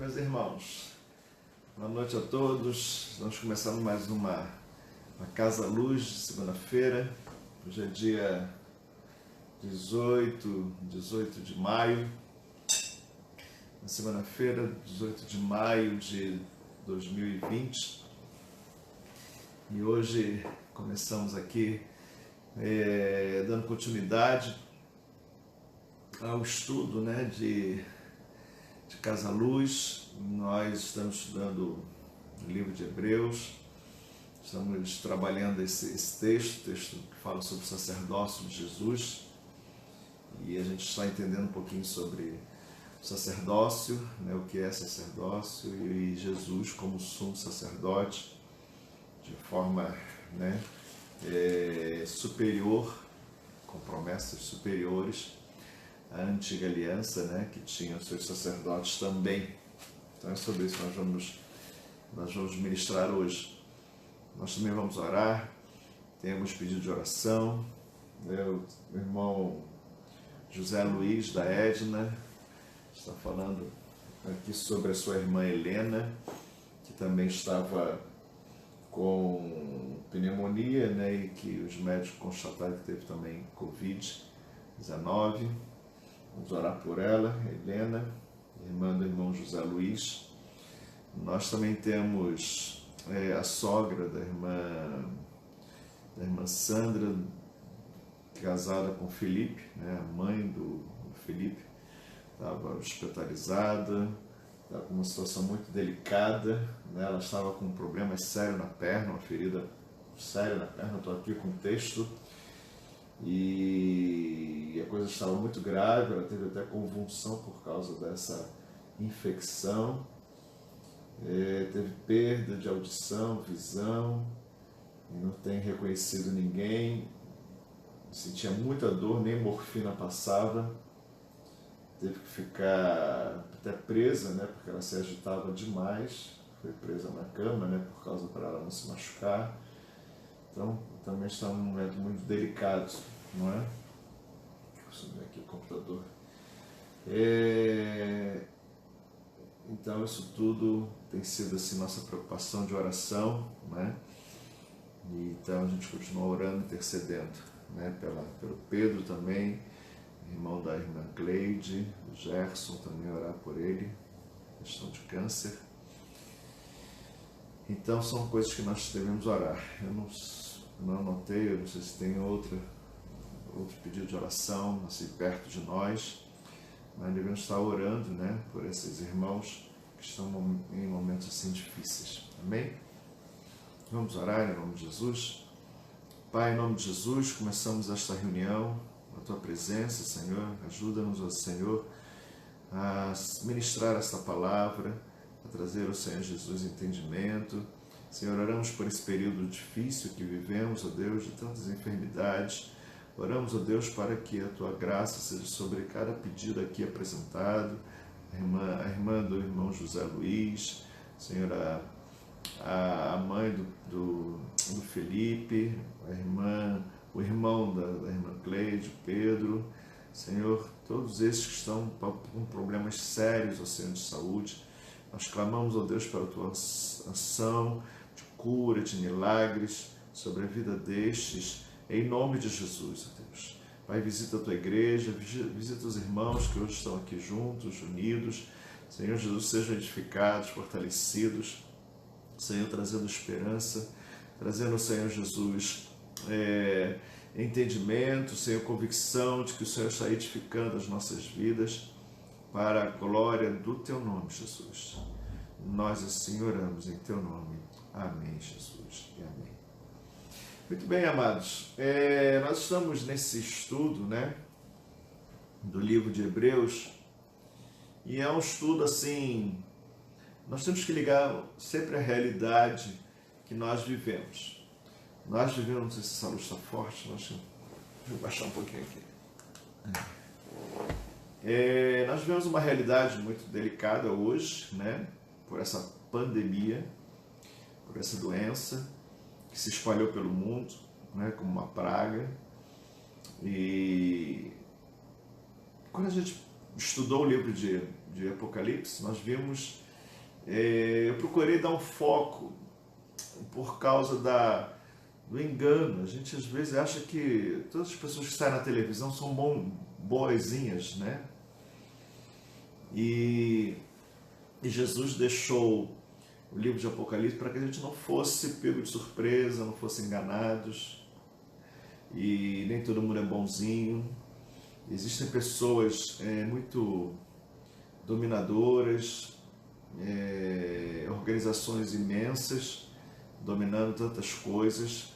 meus irmãos, boa noite a todos. Estamos começando mais uma Casa Luz de segunda-feira. Hoje é dia 18 de maio, na segunda-feira, 18 de maio de 2020. E hoje começamos aqui dando continuidade ao estudo, de Casa Luz. Nós estamos estudando o livro de Hebreus, estamos trabalhando esse texto que fala sobre o sacerdócio de Jesus, e a gente está entendendo um pouquinho sobre o sacerdócio, o que é sacerdócio, e Jesus como sumo sacerdote, de forma superior, com promessas superiores à antiga aliança, que tinha os seus sacerdotes também. Então é sobre isso que nós vamos ministrar hoje. Nós também vamos orar, temos pedido de oração. O irmão José Luiz, da Edna, está falando aqui sobre a sua irmã Helena, que também estava com pneumonia, e que os médicos constataram que teve também Covid-19. Vamos orar por ela, Helena, irmã do irmão José Luiz. Nós também temos a sogra da irmã Sandra, casada com Felipe, a mãe do Felipe, estava hospitalizada, estava com uma situação muito delicada, ela estava com um problema sério na perna, uma ferida séria na perna. Estou aqui com o texto, e a coisa estava muito grave, ela teve até convulsão por causa dessa infecção, teve perda de audição, visão, e não tem reconhecido ninguém, sentia muita dor, nem morfina passava, teve que ficar até presa, porque ela se agitava demais, foi presa na cama, por causa para ela não se machucar. Então também está num momento muito delicado, não é? Vou subir aqui o computador. Então isso tudo tem sido assim nossa preocupação de oração, E então a gente continua orando, intercedendo, pelo Pedro também, irmão da irmã Cleide, o Gerson, também orar por ele, questão de câncer. Então são coisas que nós devemos orar. Eu não anotei, eu não sei se tem outro pedido de oração assim perto de nós, mas devemos estar orando, por esses irmãos que estão em momentos assim difíceis. Amém? Vamos orar em nome de Jesus. Pai, em nome de Jesus, começamos esta reunião na Tua presença, Senhor. Ajuda-nos, ó Senhor, a ministrar esta palavra, a trazer ao Senhor Jesus entendimento. Senhor, oramos por esse período difícil que vivemos, ó Deus, de tantas enfermidades. Oramos, ó Deus, para que a Tua graça seja sobre cada pedido aqui apresentado. A irmã do irmão José Luiz, Senhor, a mãe do Felipe, o irmão da irmã Cleide, Pedro, Senhor, todos esses que estão com problemas sérios, ó Senhor, de saúde. Nós clamamos, ó Deus, para a Tua ação de cura, de milagres sobre a vida destes, em nome de Jesus, ó Deus. Pai, visita a Tua igreja, visita os irmãos que hoje estão aqui juntos, unidos. Senhor Jesus, sejam edificados, fortalecidos, Senhor, trazendo esperança, trazendo, Senhor Jesus, entendimento, Senhor, convicção de que o Senhor está edificando as nossas vidas para a glória do Teu nome, Jesus. Nós assim oramos em Teu nome. Amém, Jesus, e amém. Muito bem, amados, nós estamos nesse estudo, do livro de Hebreus, e é um estudo assim, nós temos que ligar sempre a realidade que nós vivemos. Nós vivemos, não sei se essa luz está forte, deixa eu baixar um pouquinho aqui. Nós vivemos uma realidade muito delicada hoje, por essa pandemia, por essa doença que se espalhou pelo mundo, como uma praga. E quando a gente estudou o livro de Apocalipse, nós vimos eu procurei dar um foco por causa do engano. A gente às vezes acha que todas as pessoas que saem na televisão são boazinhas, né? E Jesus deixou o livro de Apocalipse para que a gente não fosse pego de surpresa, não fosse enganados. E nem todo mundo é bonzinho. Existem pessoas muito dominadoras, organizações imensas, dominando tantas coisas,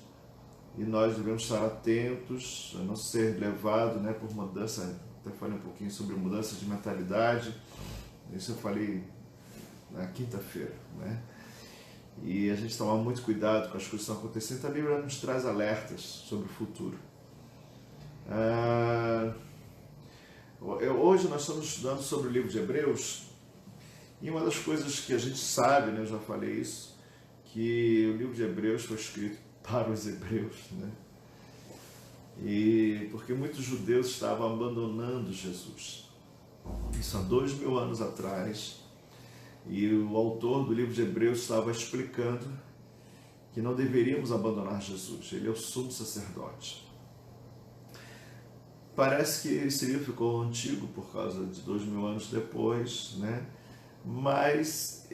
e nós devemos estar atentos a não ser levado, né, por mudança. Até falei um pouquinho sobre mudança de mentalidade, isso eu falei na quinta-feira, né? E a gente tomar muito cuidado com as coisas que estão acontecendo. A Bíblia nos traz alertas sobre o futuro. Hoje nós estamos estudando sobre o livro de Hebreus, e uma das coisas que a gente sabe, né, eu já falei isso, que o livro de Hebreus foi escrito para os hebreus, né? E porque muitos judeus estavam abandonando Jesus. Isso há 2000 anos atrás, e o autor do livro de Hebreus estava explicando que não deveríamos abandonar Jesus, ele é o sumo sacerdote. Parece que esse livro ficou antigo por causa de 2000 anos depois, né? Mas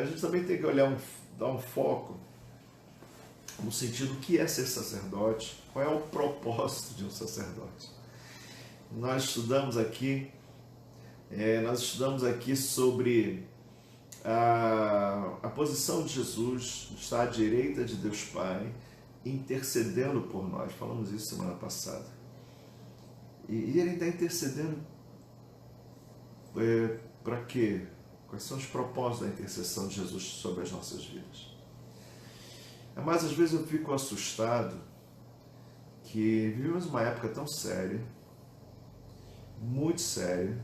a gente também tem que olhar, dar um foco no sentido do que é ser sacerdote, qual é o propósito de um sacerdote. Nós estudamos aqui sobre a posição de Jesus, está à direita de Deus Pai, intercedendo por nós. Falamos isso semana passada. E ele está intercedendo para quê? Quais são os propósitos da intercessão de Jesus sobre as nossas vidas? Mas às vezes eu fico assustado que vivemos uma época tão séria, muito séria.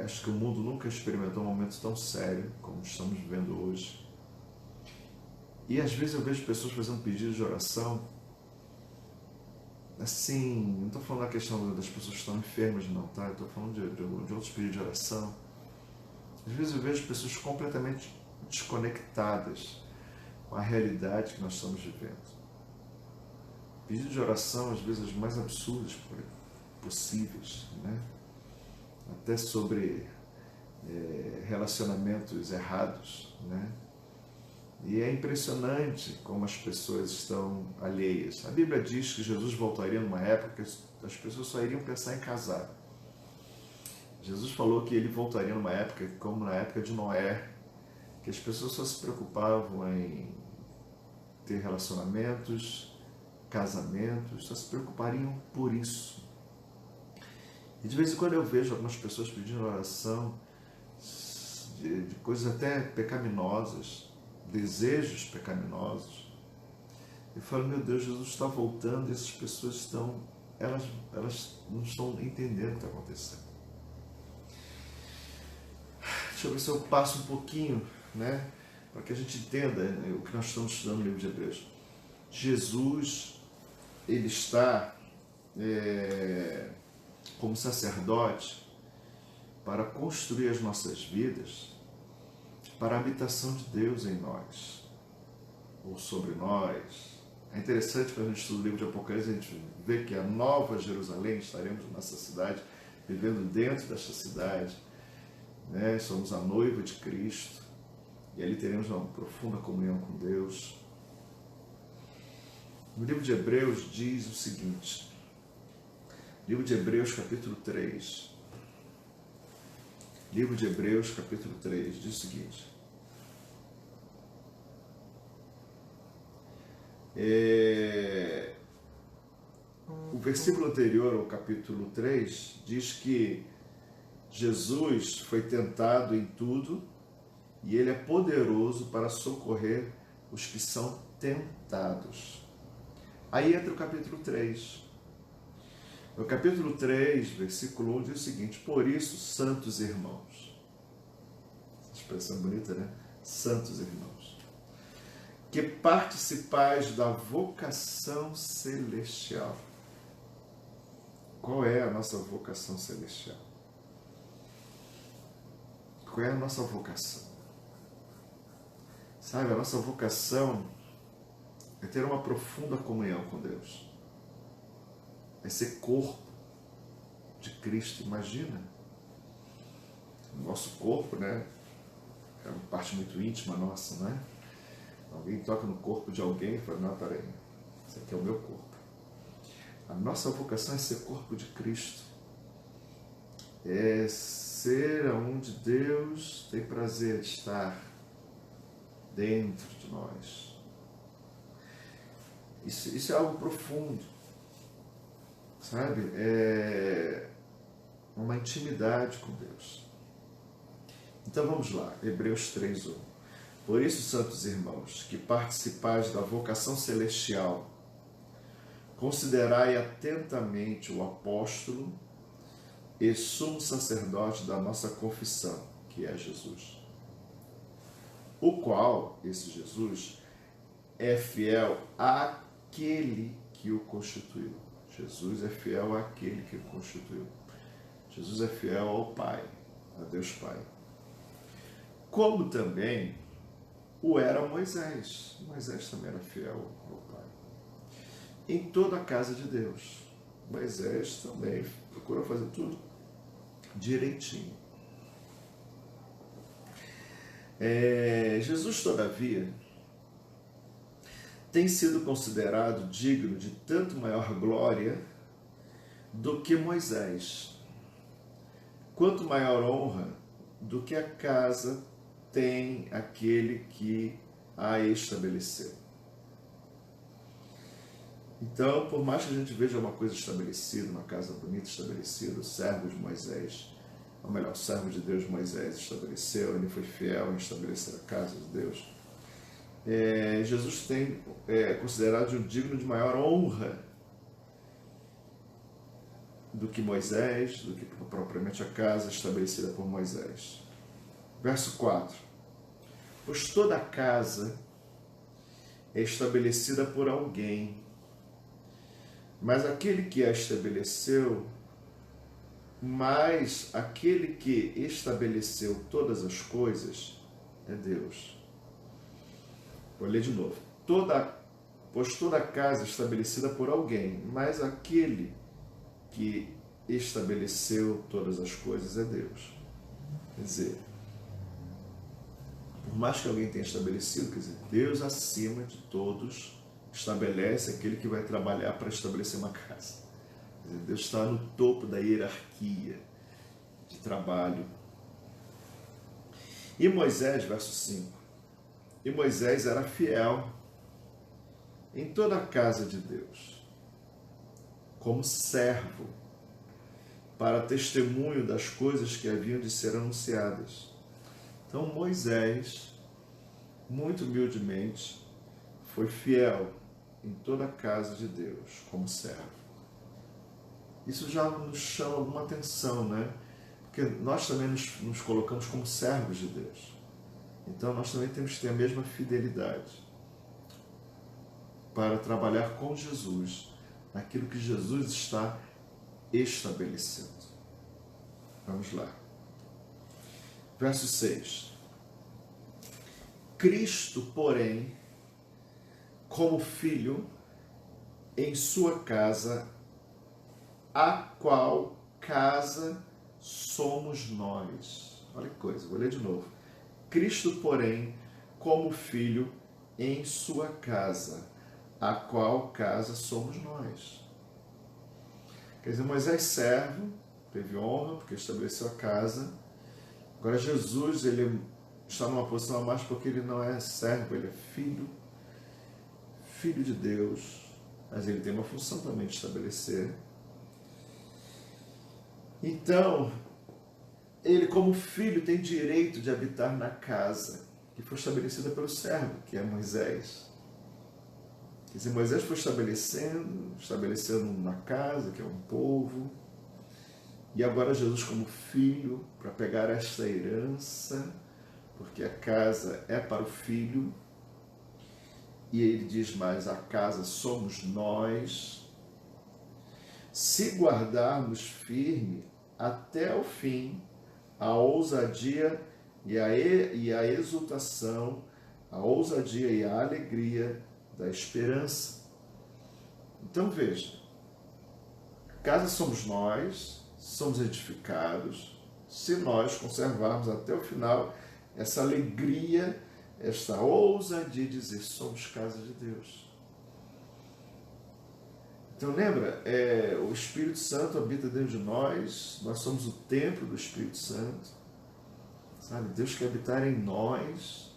Acho que o mundo nunca experimentou um momento tão sério como estamos vivendo hoje. E às vezes eu vejo pessoas fazendo pedidos de oração. Assim, não estou falando da questão das pessoas que estão enfermas, não, tá? Eu estou falando de outros pedidos de oração. Às vezes eu vejo pessoas completamente desconectadas com a realidade que nós estamos vivendo. Pedidos de oração, às vezes, as mais absurdas possíveis, né? Até sobre relacionamentos errados, né? E é impressionante como as pessoas estão alheias. A Bíblia diz que Jesus voltaria numa época que as pessoas só iriam pensar em casar. Jesus falou que ele voltaria numa época como na época de Noé, que as pessoas só se preocupavam em ter relacionamentos, casamentos, só se preocupariam por isso. E de vez em quando eu vejo algumas pessoas pedindo oração de coisas até pecaminosas, desejos pecaminosos. Eu falo, meu Deus, Jesus está voltando e essas pessoas elas não estão entendendo o que está acontecendo. Deixa eu ver se eu passo um pouquinho, né, para que a gente entenda o que nós estamos estudando no livro de Hebreus. Jesus, ele está como sacerdote para construir as nossas vidas para a habitação de Deus em nós, ou sobre nós. É interessante quando a gente estuda o livro de Apocalipse, a gente vê que a nova Jerusalém, estaremos nessa cidade, vivendo dentro desta cidade, né? Somos a noiva de Cristo, e ali teremos uma profunda comunhão com Deus. No livro de Hebreus diz o seguinte, livro de Hebreus capítulo 3, livro de Hebreus capítulo 3, diz o seguinte, o versículo anterior ao capítulo 3 diz que Jesus foi tentado em tudo e ele é poderoso para socorrer os que são tentados. Aí entra o capítulo 3. No capítulo 3, versículo 1 diz o seguinte, por isso, santos irmãos, expressão bonita, né? Santos irmãos, que participais da vocação celestial. Qual é a nossa vocação celestial? qual é a nossa vocação. Sabe, a nossa vocação é ter uma profunda comunhão com Deus. É ser corpo de Cristo, imagina. O nosso corpo, né? É uma parte muito íntima nossa, né? Alguém toca no corpo de alguém e fala, não, peraí, esse aqui é o meu corpo. A nossa vocação é ser corpo de Cristo. É ser onde Deus tem prazer de estar dentro de nós. Isso é algo profundo, sabe? É uma intimidade com Deus. Então vamos lá, Hebreus 3:1. Por isso, santos irmãos, que participais da vocação celestial, considerai atentamente o apóstolo e sumo sacerdote da nossa confissão, que é Jesus. O qual, esse Jesus, é fiel àquele que o constituiu. Jesus é fiel àquele que o constituiu. Jesus é fiel ao Pai, a Deus Pai. Como também o era Moisés. Moisés também era fiel ao Pai. Em toda a casa de Deus. Moisés também procurou fazer tudo direitinho. Jesus, todavia, tem sido considerado digno de tanto maior glória do que Moisés, quanto maior honra do que a casa tem aquele que a estabeleceu. Então, por mais que a gente veja uma coisa estabelecida, uma casa bonita estabelecida, o servo de Moisés, ou melhor, o servo de Deus Moisés estabeleceu, ele foi fiel em estabelecer a casa de Deus. Jesus é considerado um digno de maior honra do que Moisés, do que propriamente a casa estabelecida por Moisés. Verso 4. Pois toda a casa é estabelecida por alguém, mas aquele que a estabeleceu, todas as coisas é Deus. Vou ler de novo. Pois toda a casa é estabelecida por alguém, mas aquele que estabeleceu todas as coisas é Deus. Quer dizer, por mais que alguém tenha estabelecido, quer dizer, Deus acima de todos estabelece aquele que vai trabalhar para estabelecer uma casa. Quer dizer, Deus está no topo da hierarquia de trabalho. E Moisés, verso 5. E Moisés era fiel em toda a casa de Deus, como servo, para testemunho das coisas que haviam de ser anunciadas. Então Moisés, muito humildemente, foi fiel em toda a casa de Deus, como servo. Isso já nos chama alguma atenção, né? Porque nós também nos colocamos como servos de Deus. Então nós também temos que ter a mesma fidelidade para trabalhar com Jesus naquilo que Jesus está estabelecendo. Vamos lá. Verso 6. Cristo, porém, como filho, em sua casa, a qual casa somos nós. Olha que coisa, vou ler de novo. Cristo, porém, como filho, em sua casa, a qual casa somos nós. Quer dizer, Moisés servo, teve honra, porque estabeleceu a casa. Agora Jesus, ele está numa posição a mais porque ele não é servo, ele é filho de Deus, mas ele tem uma função também de estabelecer. Então, ele como filho tem direito de habitar na casa que foi estabelecida pelo servo, que é Moisés. Quer dizer, Moisés foi estabelecendo uma casa, que é um povo, e agora Jesus como filho, para pegar esta herança, porque a casa é para o filho, e ele diz mais, a casa somos nós, se guardarmos firme até o fim a ousadia e a exultação, a ousadia e a alegria da esperança. Então veja, casa somos nós, somos edificados, se nós conservarmos até o final essa alegria, esta ousadia de dizer, somos casa de Deus. Então lembra, o Espírito Santo habita dentro de nós, nós somos o templo do Espírito Santo, sabe? Deus quer habitar em nós,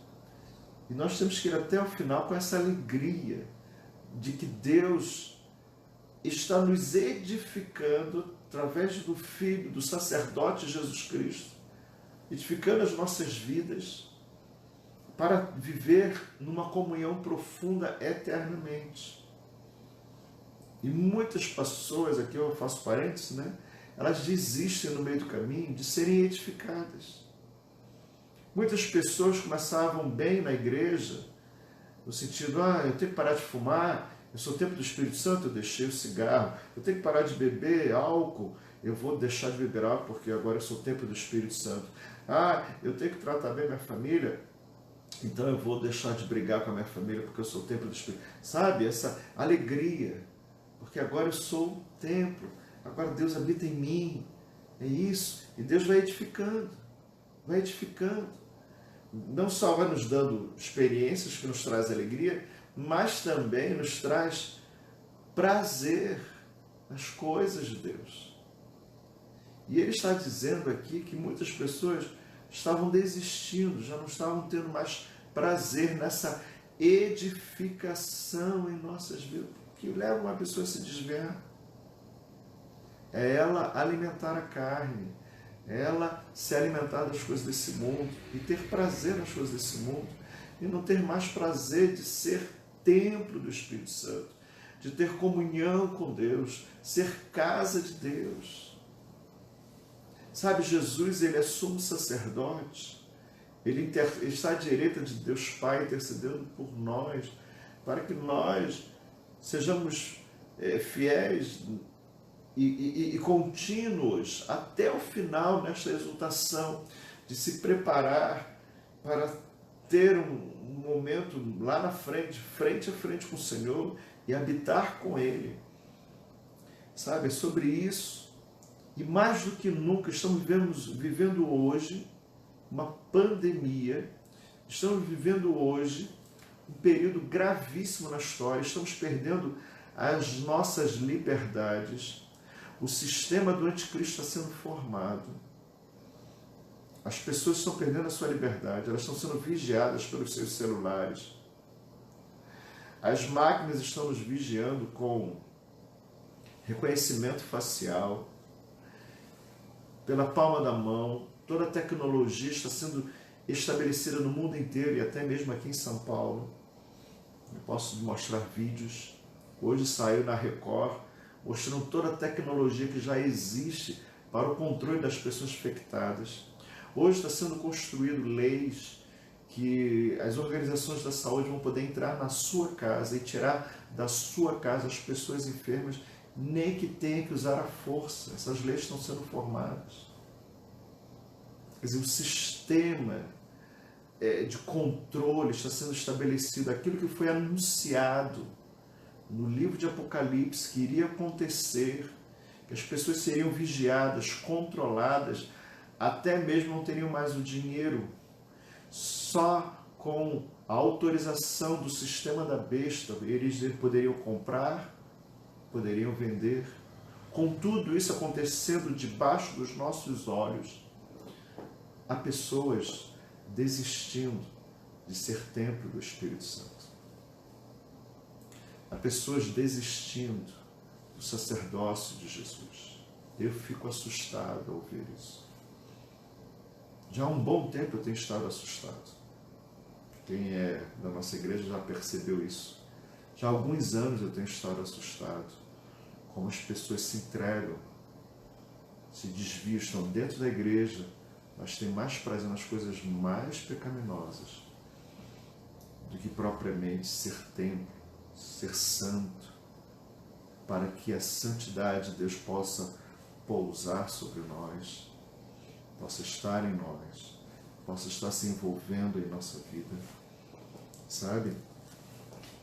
e nós temos que ir até o final com essa alegria de que Deus está nos edificando através do Filho, do sacerdote Jesus Cristo, edificando as nossas vidas para viver numa comunhão profunda eternamente. E muitas pessoas, aqui eu faço parênteses, né? Elas desistem no meio do caminho de serem edificadas. Muitas pessoas começavam bem na igreja, no sentido, eu tenho que parar de fumar, eu sou o templo do Espírito Santo, eu deixei o cigarro, eu tenho que parar de beber álcool, eu vou deixar de beber álcool porque agora eu sou o templo do Espírito Santo. Eu tenho que tratar bem minha família, então eu vou deixar de brigar com a minha família porque eu sou o templo do Espírito. Sabe, essa alegria, porque agora eu sou o templo, agora Deus habita em mim, é isso, e Deus vai edificando, não só vai nos dando experiências que nos traz alegria, mas também nos traz prazer nas coisas de Deus. E ele está dizendo aqui que muitas pessoas estavam desistindo, já não estavam tendo mais prazer nessa edificação em nossas vidas, que leva uma pessoa a se desviar. É ela alimentar a carne, é ela se alimentar das coisas desse mundo e ter prazer nas coisas desse mundo e não ter mais prazer de ser templo do Espírito Santo, de ter comunhão com Deus, ser casa de Deus. Sabe, Jesus, ele é sumo sacerdote, ele está à direita de Deus Pai, intercedendo por nós, para que nós sejamos fiéis e contínuos até o final nesta exultação, de se preparar para ter um momento lá na frente, frente a frente com o Senhor e habitar com Ele. Sabe, é sobre isso. E mais do que nunca, estamos vivendo hoje uma pandemia, estamos vivendo hoje um período gravíssimo na história, estamos perdendo as nossas liberdades, o sistema do anticristo está sendo formado, as pessoas estão perdendo a sua liberdade, elas estão sendo vigiadas pelos seus celulares, as máquinas estão nos vigiando com reconhecimento facial, pela palma da mão, toda a tecnologia está sendo estabelecida no mundo inteiro e até mesmo aqui em São Paulo. Eu posso mostrar vídeos, hoje saiu na Record, mostrando toda a tecnologia que já existe para o controle das pessoas infectadas. Hoje está sendo construído leis que as organizações da saúde vão poder entrar na sua casa e tirar da sua casa as pessoas enfermas, nem que tenha que usar a força. Essas leis estão sendo formadas. Quer dizer, o sistema de controle está sendo estabelecido. Aquilo que foi anunciado no livro de Apocalipse que iria acontecer, que as pessoas seriam vigiadas, controladas, até mesmo não teriam mais o dinheiro, só com a autorização do sistema da besta, eles poderiam comprar, poderiam vender. Com tudo isso acontecendo debaixo dos nossos olhos, há pessoas desistindo de ser templo do Espírito Santo. Há pessoas desistindo do sacerdócio de Jesus. Eu fico assustado ao ouvir isso. Já há um bom tempo eu tenho estado assustado. Quem é da nossa igreja já percebeu isso. Já há alguns anos eu tenho estado assustado. Como as pessoas se entregam, se desviam, estão dentro da igreja, mas têm mais prazer nas coisas mais pecaminosas do que propriamente ser templo, ser santo, para que a santidade de Deus possa pousar sobre nós, possa estar em nós, possa estar se envolvendo em nossa vida, sabe?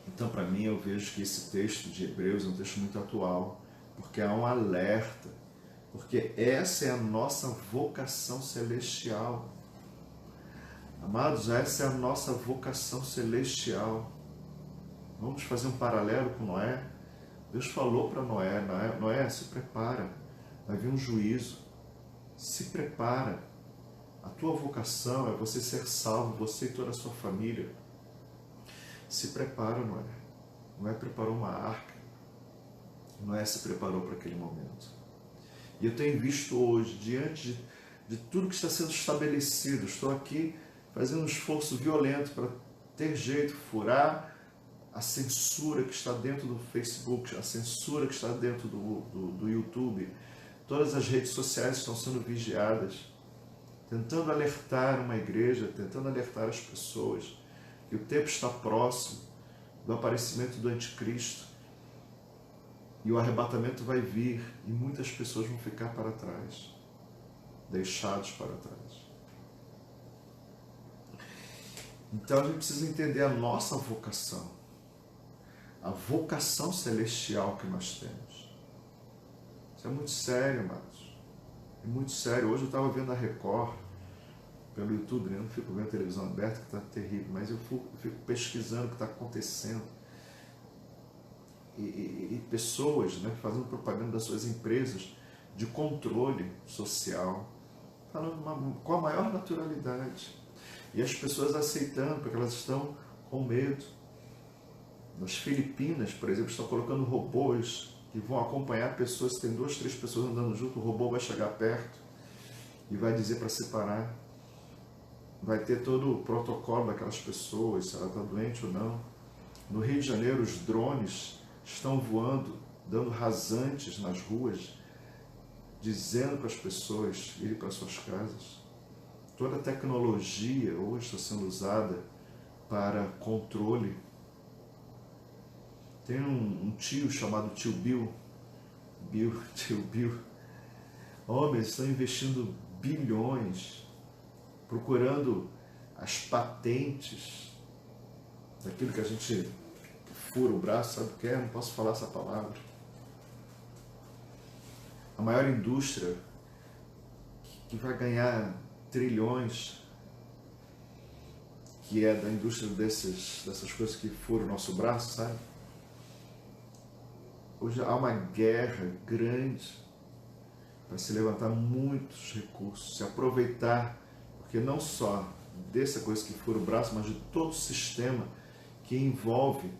Então, para mim, eu vejo que esse texto de Hebreus é um texto muito atual, porque há um alerta, porque essa é a nossa vocação celestial. Amados, essa é a nossa vocação celestial. Vamos fazer um paralelo com Noé. Deus falou para Noé, Noé, se prepara, vai vir um juízo, se prepara. A tua vocação é você ser salvo, você e toda a sua família. Se prepara, Noé. Noé preparou uma arca. Noé se preparou para aquele momento. E eu tenho visto hoje, diante de tudo que está sendo estabelecido, estou aqui fazendo um esforço violento para ter jeito, furar a censura que está dentro do Facebook, a censura que está dentro do YouTube. Todas as redes sociais estão sendo vigiadas, tentando alertar uma igreja, tentando alertar as pessoas que o tempo está próximo do aparecimento do anticristo e o arrebatamento vai vir e muitas pessoas vão ficar para trás, deixados para trás. Então a gente precisa entender a nossa vocação, a vocação celestial que nós temos. Isso é muito sério, amados. É muito sério. Hoje eu estava vendo a Record pelo YouTube, né? Eu não fico vendo a televisão aberta, que está terrível, mas eu fico pesquisando o que está acontecendo. E pessoas, né, fazendo propaganda das suas empresas de controle social, falando com a maior naturalidade. E as pessoas aceitando, porque elas estão com medo. Nas Filipinas, por exemplo, estão colocando robôs que vão acompanhar pessoas. Se tem 2, 3 pessoas andando junto, o robô vai chegar perto e vai dizer para separar. Vai ter todo o protocolo daquelas pessoas, se ela está doente ou não. No Rio de Janeiro, os drones estão voando, dando rasantes nas ruas, dizendo para as pessoas irem para suas casas. Toda a tecnologia hoje está sendo usada para controle. Tem um tio chamado Tio Bill. Tio Bill. Homens estão investindo bilhões, procurando as patentes daquilo que a gente fura o braço, sabe o que é? Não posso falar essa palavra. A maior indústria que vai ganhar trilhões, que é da indústria dessas coisas que furam o nosso braço, sabe? Hoje há uma guerra grande para se levantar muitos recursos, se aproveitar, porque não só dessa coisa que fura o braço, mas de todo o sistema que envolve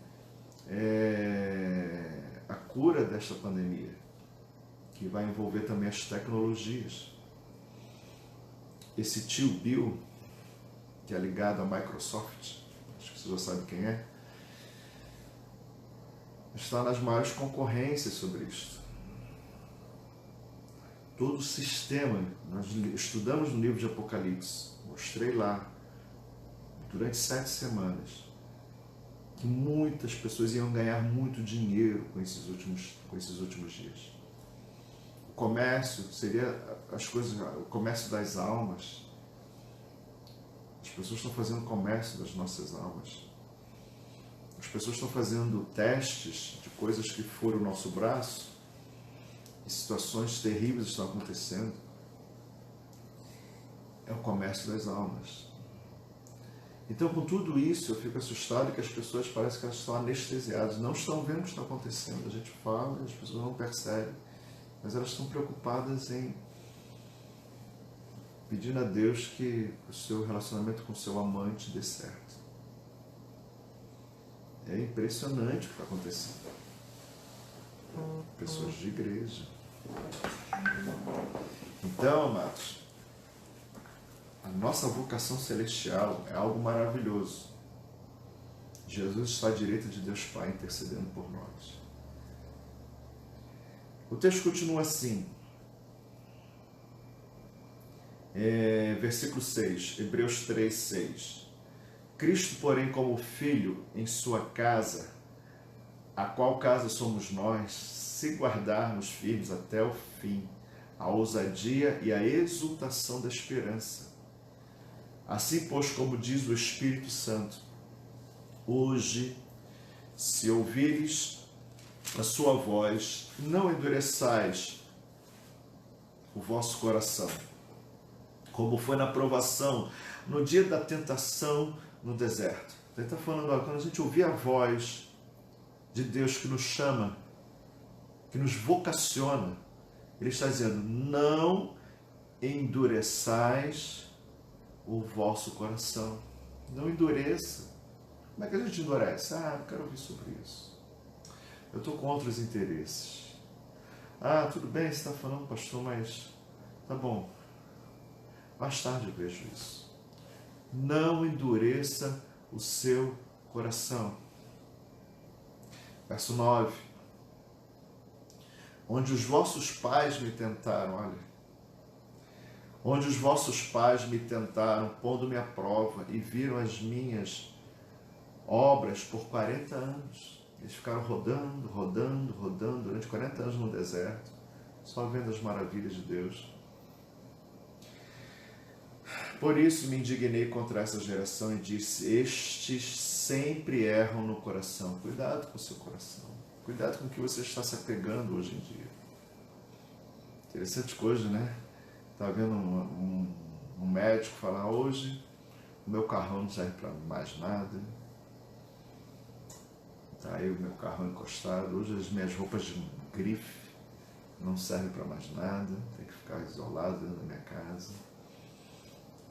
a cura desta pandemia, que vai envolver também as tecnologias. Esse tio Bill, que é ligado à Microsoft, acho que você já sabe quem é, está nas maiores concorrências sobre isso. Todo o sistema, nós estudamos no livro de Apocalipse, mostrei lá, durante 7 semanas, que muitas pessoas iam ganhar muito dinheiro com esses últimos dias. O comércio seria o comércio das almas. As pessoas estão fazendo comércio das nossas almas. As pessoas estão fazendo testes de coisas que foram o nosso braço e situações terríveis estão acontecendo. É o comércio das almas. Então, com tudo isso, eu fico assustado que as pessoas parecem que elas estão anestesiadas, não estão vendo o que está acontecendo. A gente fala, as pessoas não percebem, mas elas estão preocupadas em pedindo a Deus que o seu relacionamento com o seu amante dê certo. É impressionante o que está acontecendo. Pessoas de igreja. Então, amados, a nossa vocação celestial é algo maravilhoso. Jesus está à direita de Deus Pai intercedendo por nós. O texto continua assim. Versículo 6, Hebreus 3, 6. Cristo, porém, como filho em sua casa, a qual casa somos nós, se guardarmos firmes até o fim, a ousadia e a exultação da esperança. Assim, pois, como diz o Espírito Santo, hoje, se ouvires a sua voz, não endureçais o vosso coração, como foi na provação, no dia da tentação no deserto. Ele está falando, olha, quando a gente ouvir a voz de Deus que nos chama, que nos vocaciona, Ele está dizendo, não endureçais o vosso coração. Não endureça. Como é que a gente endurece? Eu quero ouvir sobre isso. Eu estou contra os interesses. Tudo bem, você está falando, pastor, mas tá bom. Mais tarde eu vejo isso. Não endureça o seu coração. Verso 9. Onde os vossos pais me tentaram, olha. Onde os vossos pais me tentaram, pondo-me à prova, e viram as minhas obras por 40 anos. Eles ficaram rodando durante 40 anos no deserto, só vendo as maravilhas de Deus. Por isso me indignei contra essa geração e disse, estes sempre erram no coração. Cuidado com o seu coração. Cuidado com o que você está se apegando hoje em dia. Interessante coisa, né? Está vendo um médico falar, hoje o meu carrão não serve para mais nada. Está aí o meu carrão encostado. Hoje as minhas roupas de grife não servem para mais nada. Tem que ficar isolado dentro da minha casa.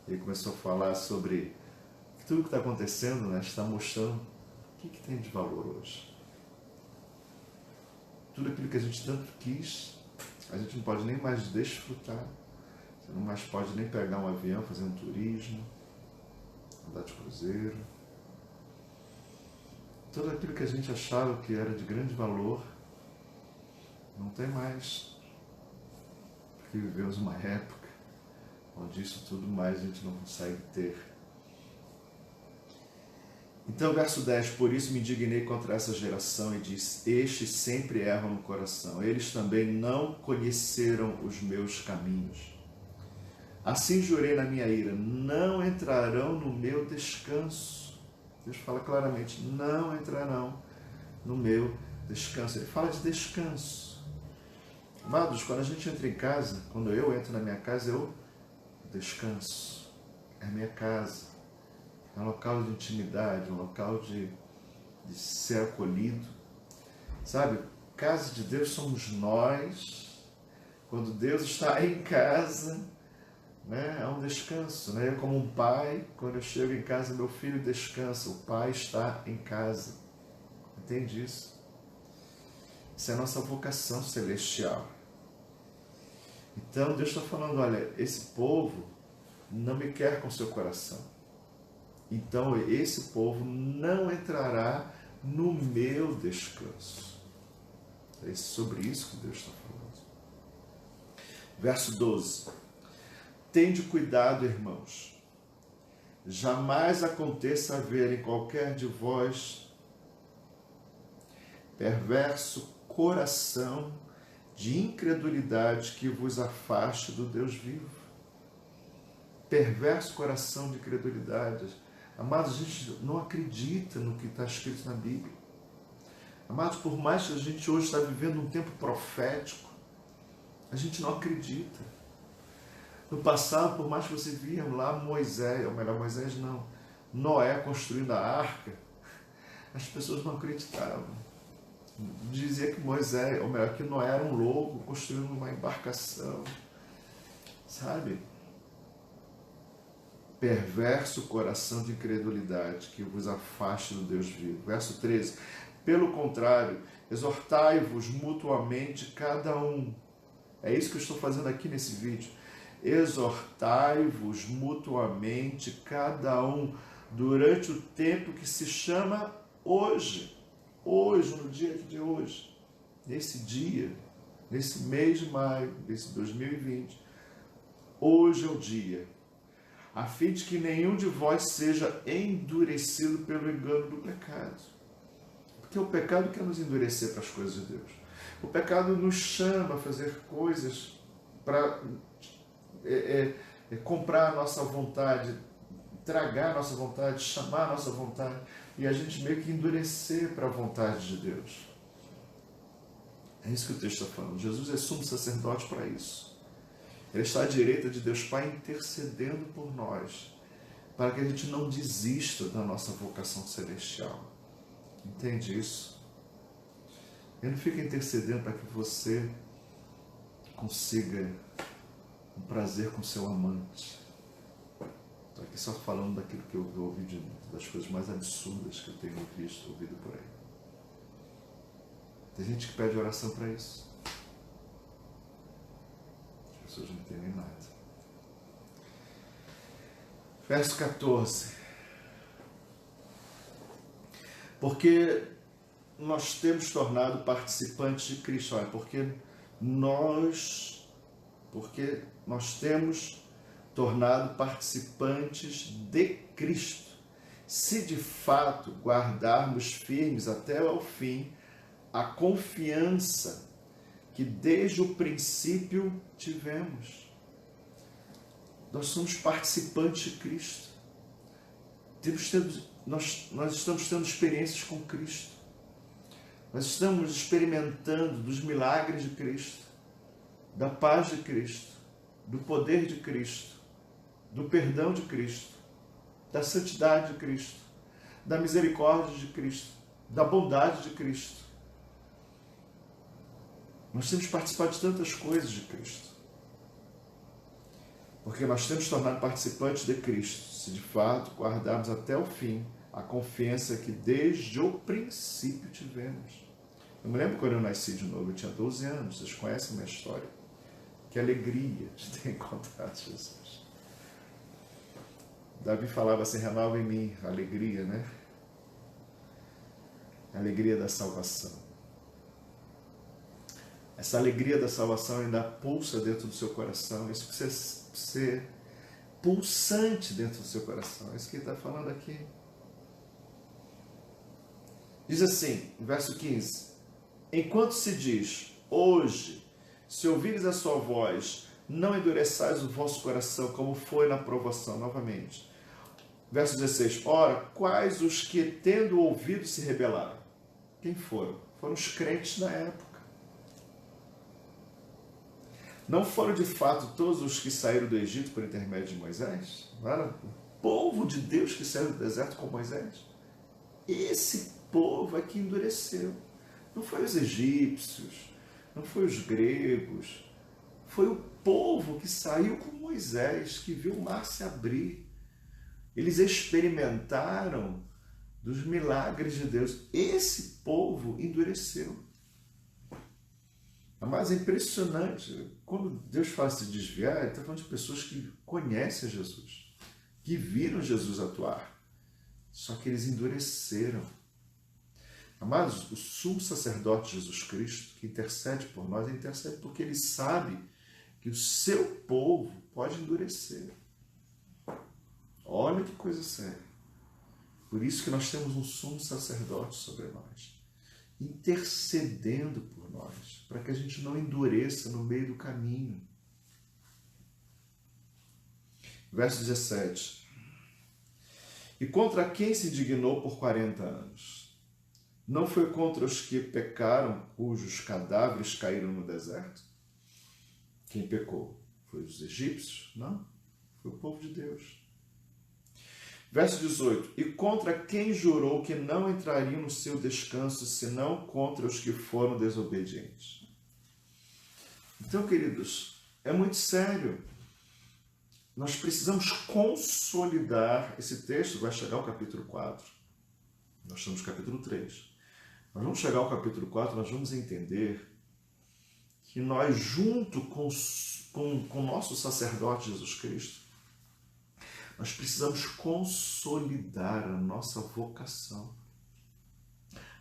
Ele começou a falar sobre tudo que está acontecendo, né? Está mostrando o que tem de valor hoje. Tudo aquilo que a gente tanto quis, a gente não pode nem mais desfrutar. Você não mais pode nem pegar um avião, fazer um turismo, andar de cruzeiro. Tudo aquilo que a gente achava que era de grande valor, não tem mais. Porque vivemos uma época onde isso tudo mais a gente não consegue ter. Então, verso 10, por isso me indignei contra essa geração e disse, estes sempre erram no coração, eles também não conheceram os meus caminhos. Assim jurei na minha ira, não entrarão no meu descanso. Deus fala claramente, não entrarão no meu descanso. Ele fala de descanso. Amados, quando a gente entra em casa, quando eu entro na minha casa, eu descanso. É a minha casa. É um local de intimidade, um local de ser acolhido. Sabe, casa de Deus somos nós. Quando Deus está em casa, né, é um descanso. Né? Eu, como um pai, quando eu chego em casa, meu filho descansa. O pai está em casa. Entende isso? Isso é a nossa vocação celestial. Então, Deus está falando, olha, esse povo não me quer com seu coração. Então, esse povo não entrará no meu descanso. É sobre isso que Deus está falando. Verso 12. Tende cuidado, irmãos. Jamais aconteça haver em qualquer de vós perverso coração de incredulidade que vos afaste do Deus vivo. Perverso coração de incredulidade. Amados, a gente não acredita no que está escrito na Bíblia. Amados, por mais que a gente hoje está vivendo um tempo profético, a gente não acredita. No passado, por mais que você via lá Moisés, ou melhor, Moisés não, Noé construindo a arca, as pessoas não acreditavam. Dizia que Moisés, ou melhor, que Noé era um louco construindo uma embarcação. Sabe? Perverso coração de incredulidade que vos afaste do Deus vivo. Verso 13. Pelo contrário, exortai-vos mutuamente cada um. É isso que eu estou fazendo aqui nesse vídeo. Exortai-vos mutuamente cada um durante o tempo que se chama hoje. Hoje, no dia de hoje. Nesse dia, nesse mês de maio, desse 2020. Hoje é o dia. A fim de que nenhum de vós seja endurecido pelo engano do pecado. Porque o pecado quer nos endurecer para as coisas de Deus. O pecado nos chama a fazer coisas para comprar a nossa vontade tragar a nossa vontade, chamar a nossa vontade, e a gente meio que endurecer para a vontade de Deus. É isso que o texto está falando. Jesus é sumo sacerdote para isso. Ele está à direita de Deus Pai intercedendo por nós, para que a gente não desista da nossa vocação celestial. Entende isso? Ele não fica intercedendo para que você consiga um prazer com seu amante. Estou aqui só falando daquilo que eu ouvi, das coisas mais absurdas que eu tenho ouvido por aí. Tem gente que pede oração para isso. As pessoas não entendem nada. Verso 14. Porque nós temos tornado participantes de Cristo. Olha, porque nós temos tornado participantes de Cristo, se de fato guardarmos firmes até ao fim a confiança que desde o princípio tivemos. Nós somos participantes de Cristo. Nós estamos tendo experiências com Cristo. Nós estamos experimentando dos milagres de Cristo, da paz de Cristo, do poder de Cristo, do perdão de Cristo, da santidade de Cristo, da misericórdia de Cristo, da bondade de Cristo. Nós temos participado de tantas coisas de Cristo, porque nós temos tornado participantes de Cristo, se de fato guardarmos até o fim a confiança que desde o princípio tivemos. Eu me lembro quando eu nasci de novo, eu tinha 12 anos, vocês conhecem a minha história. Que alegria de ter encontrado Jesus. Davi falava assim, renova em mim a alegria, né? A alegria da salvação. Essa alegria da salvação ainda pulsa dentro do seu coração. Isso precisa ser pulsante dentro do seu coração. É isso que ele está falando aqui. Diz assim, verso 15. Enquanto se diz, hoje, se ouvires a sua voz, não endureçais o vosso coração, como foi na provação. Novamente. Verso 16. Ora, quais os que, tendo ouvido, se rebelaram? Quem foram? Foram os crentes na época. Não foram, de fato, todos os que saíram do Egito por intermédio de Moisés? Não era o povo de Deus que saiu do deserto com Moisés? Esse povo é que endureceu. Não foi os egípcios, não foi os gregos, foi o povo que saiu com Moisés, que viu o mar se abrir. Eles experimentaram dos milagres de Deus. Esse povo endureceu. Mas é impressionante, quando Deus fala se desviar, ele está falando de pessoas que conhecem Jesus, que viram Jesus atuar, só que eles endureceram. Amados, o sumo sacerdote Jesus Cristo, que intercede por nós, ele intercede porque ele sabe que o seu povo pode endurecer. Olha que coisa séria. Por isso que nós temos um sumo sacerdote sobre nós, intercedendo por nós, para que a gente não endureça no meio do caminho. Verso 17. E contra quem se dignou por 40 anos? Não foi contra os que pecaram, cujos cadáveres caíram no deserto? Quem pecou? Foi os egípcios? Não. Foi o povo de Deus. Verso 18. E contra quem jurou que não entrariam no seu descanso, senão contra os que foram desobedientes? Então, queridos, é muito sério. Nós precisamos consolidar esse texto. Vai chegar ao capítulo 4. Nós estamos no capítulo 3. Nós vamos chegar ao capítulo 4, nós vamos entender que nós, junto com o nosso sacerdote Jesus Cristo, nós precisamos consolidar a nossa vocação,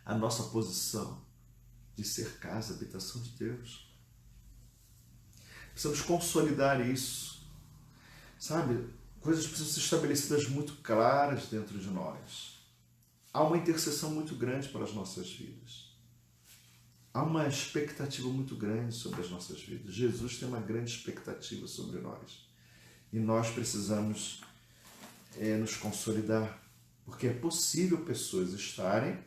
a nossa posição de ser casa, habitação de Deus. Precisamos consolidar isso. Sabe, coisas precisam ser estabelecidas muito claras dentro de nós. Há uma intercessão muito grande para as nossas vidas. Há uma expectativa muito grande sobre as nossas vidas. Jesus tem uma grande expectativa sobre nós. E nós precisamos nos consolidar, porque é possível pessoas estarem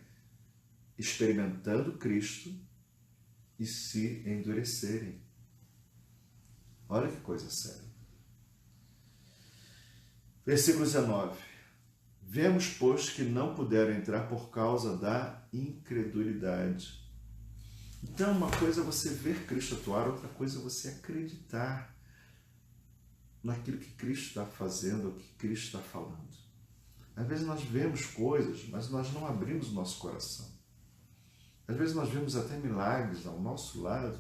experimentando Cristo e se endurecerem. Olha que coisa séria. Versículo 19. Vemos, pois, que não puderam entrar por causa da incredulidade. Então, uma coisa é você ver Cristo atuar, outra coisa é você acreditar naquilo que Cristo está fazendo, o que Cristo está falando. Às vezes nós vemos coisas, mas nós não abrimos o nosso coração. Às vezes nós vemos até milagres ao nosso lado,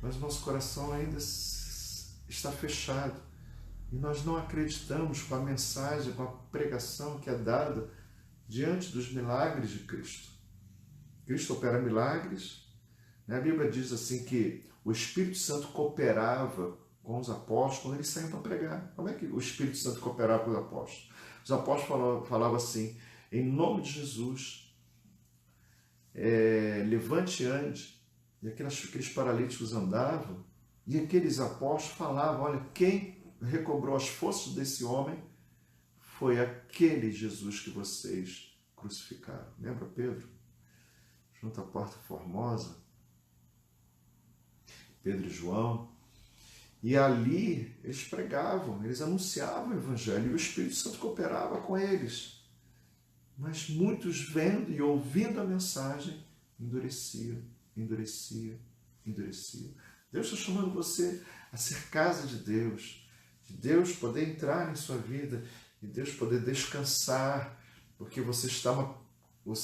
mas o nosso coração ainda está fechado. E nós não acreditamos com a mensagem, com a pregação que é dada diante dos milagres de Cristo. Cristo opera milagres. A Bíblia diz assim que o Espírito Santo cooperava com os apóstolos quando eles saíam para pregar. Como é que o Espírito Santo cooperava com os apóstolos? Os apóstolos falavam assim, em nome de Jesus, levante e ande. E aqueles paralíticos andavam, e aqueles apóstolos falavam, olha, quem recobrou as forças desse homem foi aquele Jesus que vocês crucificaram. Lembra Pedro? Junto à Porta Formosa, Pedro e João. E ali eles pregavam, eles anunciavam o Evangelho e o Espírito Santo cooperava com eles. Mas muitos vendo e ouvindo a mensagem, endureciam. Deus está chamando você a ser casa de Deus poder entrar em sua vida, de Deus poder descansar, porque você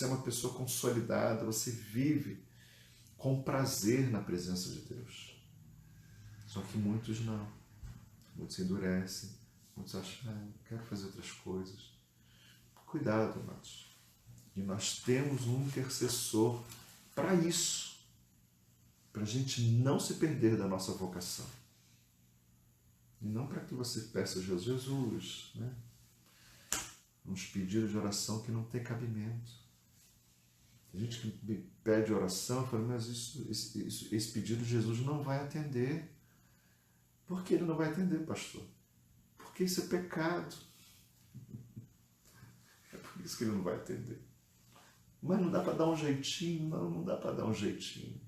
é uma pessoa consolidada, você vive com prazer na presença de Deus. Só que muitos não. Muitos se endurecem, muitos acham, quero fazer outras coisas. Cuidado, amados. E nós temos um intercessor para isso, para a gente não se perder da nossa vocação. E não para que você peça a Jesus, né? Uns pedidos de oração que não tem cabimento. Tem gente que me pede oração e fala, mas esse pedido Jesus não vai atender. Por que ele não vai atender, pastor? Porque isso é pecado. É por isso que ele não vai atender. Mas não dá para dar um jeitinho? Não dá para dar um jeitinho.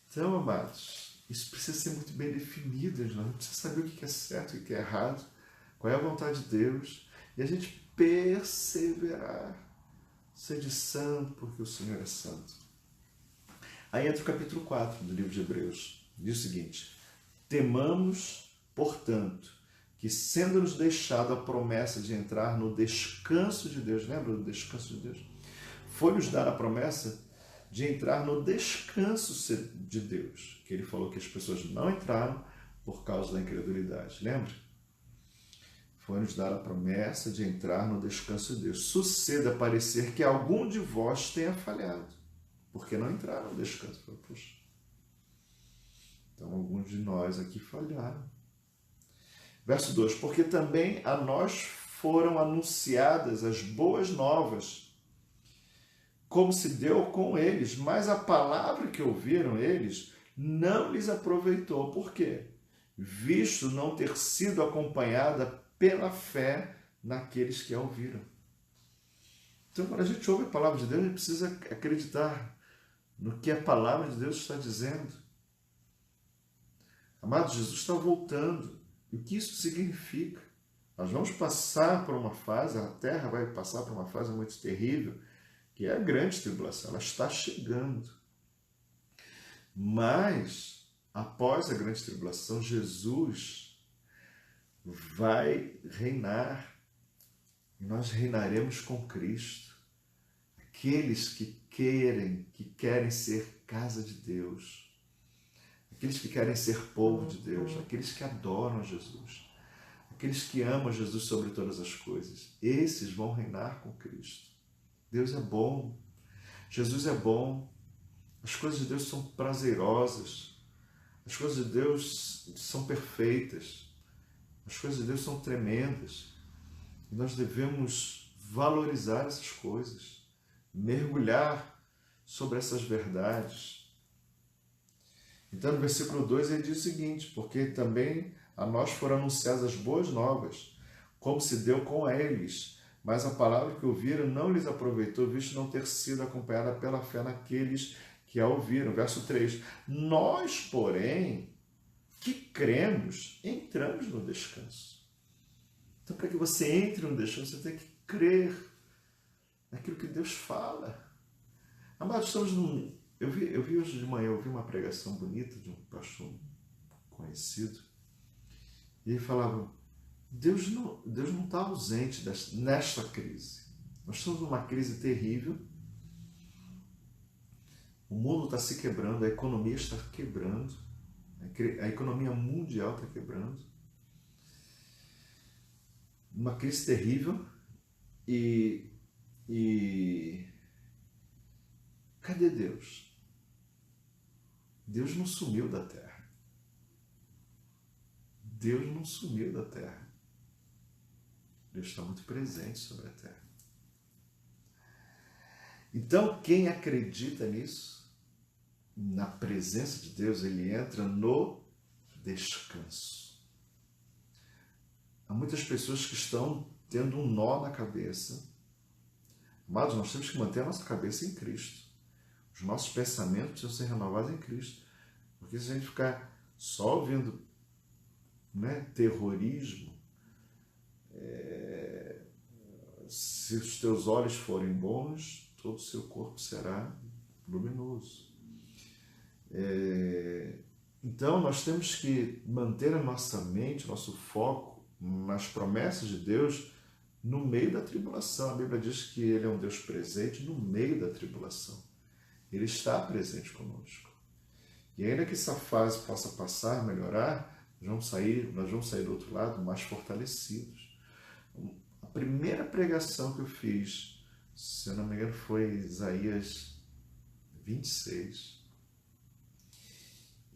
Então, amados, isso precisa ser muito bem definido. A gente precisa saber o que é certo e o que é errado, qual é a vontade de Deus, e a gente perseverar. Sede santo, porque o Senhor é santo. Aí entra o capítulo 4 do livro de Hebreus. Diz o seguinte: temamos, portanto, que sendo-nos deixado a promessa de entrar no descanso de Deus, lembra do descanso de Deus? Foi-nos dar a promessa de entrar no descanso de Deus, que ele falou que as pessoas não entraram por causa da incredulidade, lembra? Foi-nos dar a promessa de entrar no descanso de Deus. Suceda parecer que algum de vós tenha falhado, porque não entraram no descanso. Poxa, então alguns de nós aqui falharam. Verso 2, porque também a nós foram anunciadas as boas novas, como se deu com eles, mas a palavra que ouviram eles não lhes aproveitou. Por quê? Visto não ter sido acompanhada pela fé naqueles que a ouviram. Então, quando a gente ouve a palavra de Deus, a gente precisa acreditar no que a palavra de Deus está dizendo. Amado, Jesus está voltando. E o que isso significa? Nós vamos passar por uma fase, a terra vai passar por uma fase muito terrível, que é a grande tribulação. Ela está chegando. Mas, após a grande tribulação, Jesus vai reinar. E nós reinaremos com Cristo. Aqueles que querem ser casa de Deus. Aqueles que querem ser povo de Deus. Aqueles que adoram Jesus. Aqueles que amam Jesus sobre todas as coisas. Esses vão reinar com Cristo. Deus é bom. Jesus é bom. As coisas de Deus são prazerosas. As coisas de Deus são perfeitas. As coisas de Deus são tremendas. E nós devemos valorizar essas coisas. Mergulhar sobre essas verdades. Então, no versículo 2, ele diz o seguinte: porque também a nós foram anunciadas as boas novas, como se deu com eles. Mas a palavra que ouviram não lhes aproveitou, visto não ter sido acompanhada pela fé naqueles que a ouviram. Verso 3. Nós, porém, que cremos, entramos no descanso. Então, para que você entre no descanso, você tem que crer naquilo que Deus fala. Amados, estamos num... Eu vi hoje de manhã, eu vi uma pregação bonita de um pastor conhecido, e ele falava, Deus não está ausente nesta crise. Nós estamos numa crise terrível, o mundo está se quebrando, a economia está quebrando, a economia mundial está quebrando, uma crise terrível, e cadê Deus? Deus não sumiu da terra. Deus não sumiu da terra. Deus está muito presente sobre a terra. Então, quem acredita nisso, na presença de Deus, ele entra no descanso. Há muitas pessoas que estão tendo um nó na cabeça. Amados, nós temos que manter a nossa cabeça em Cristo. Os nossos pensamentos precisam ser renovados em Cristo. Porque se a gente ficar só ouvindo, né, terrorismo, se os teus olhos forem bons, todo o seu corpo será luminoso. Então, nós temos que manter a nossa mente, nosso foco nas promessas de Deus no meio da tribulação. A Bíblia diz que Ele é um Deus presente no meio da tribulação. Ele está presente conosco. E ainda que essa fase possa passar, melhorar, nós vamos sair do outro lado mais fortalecidos. A primeira pregação que eu fiz, se eu não me engano, foi Isaías 26,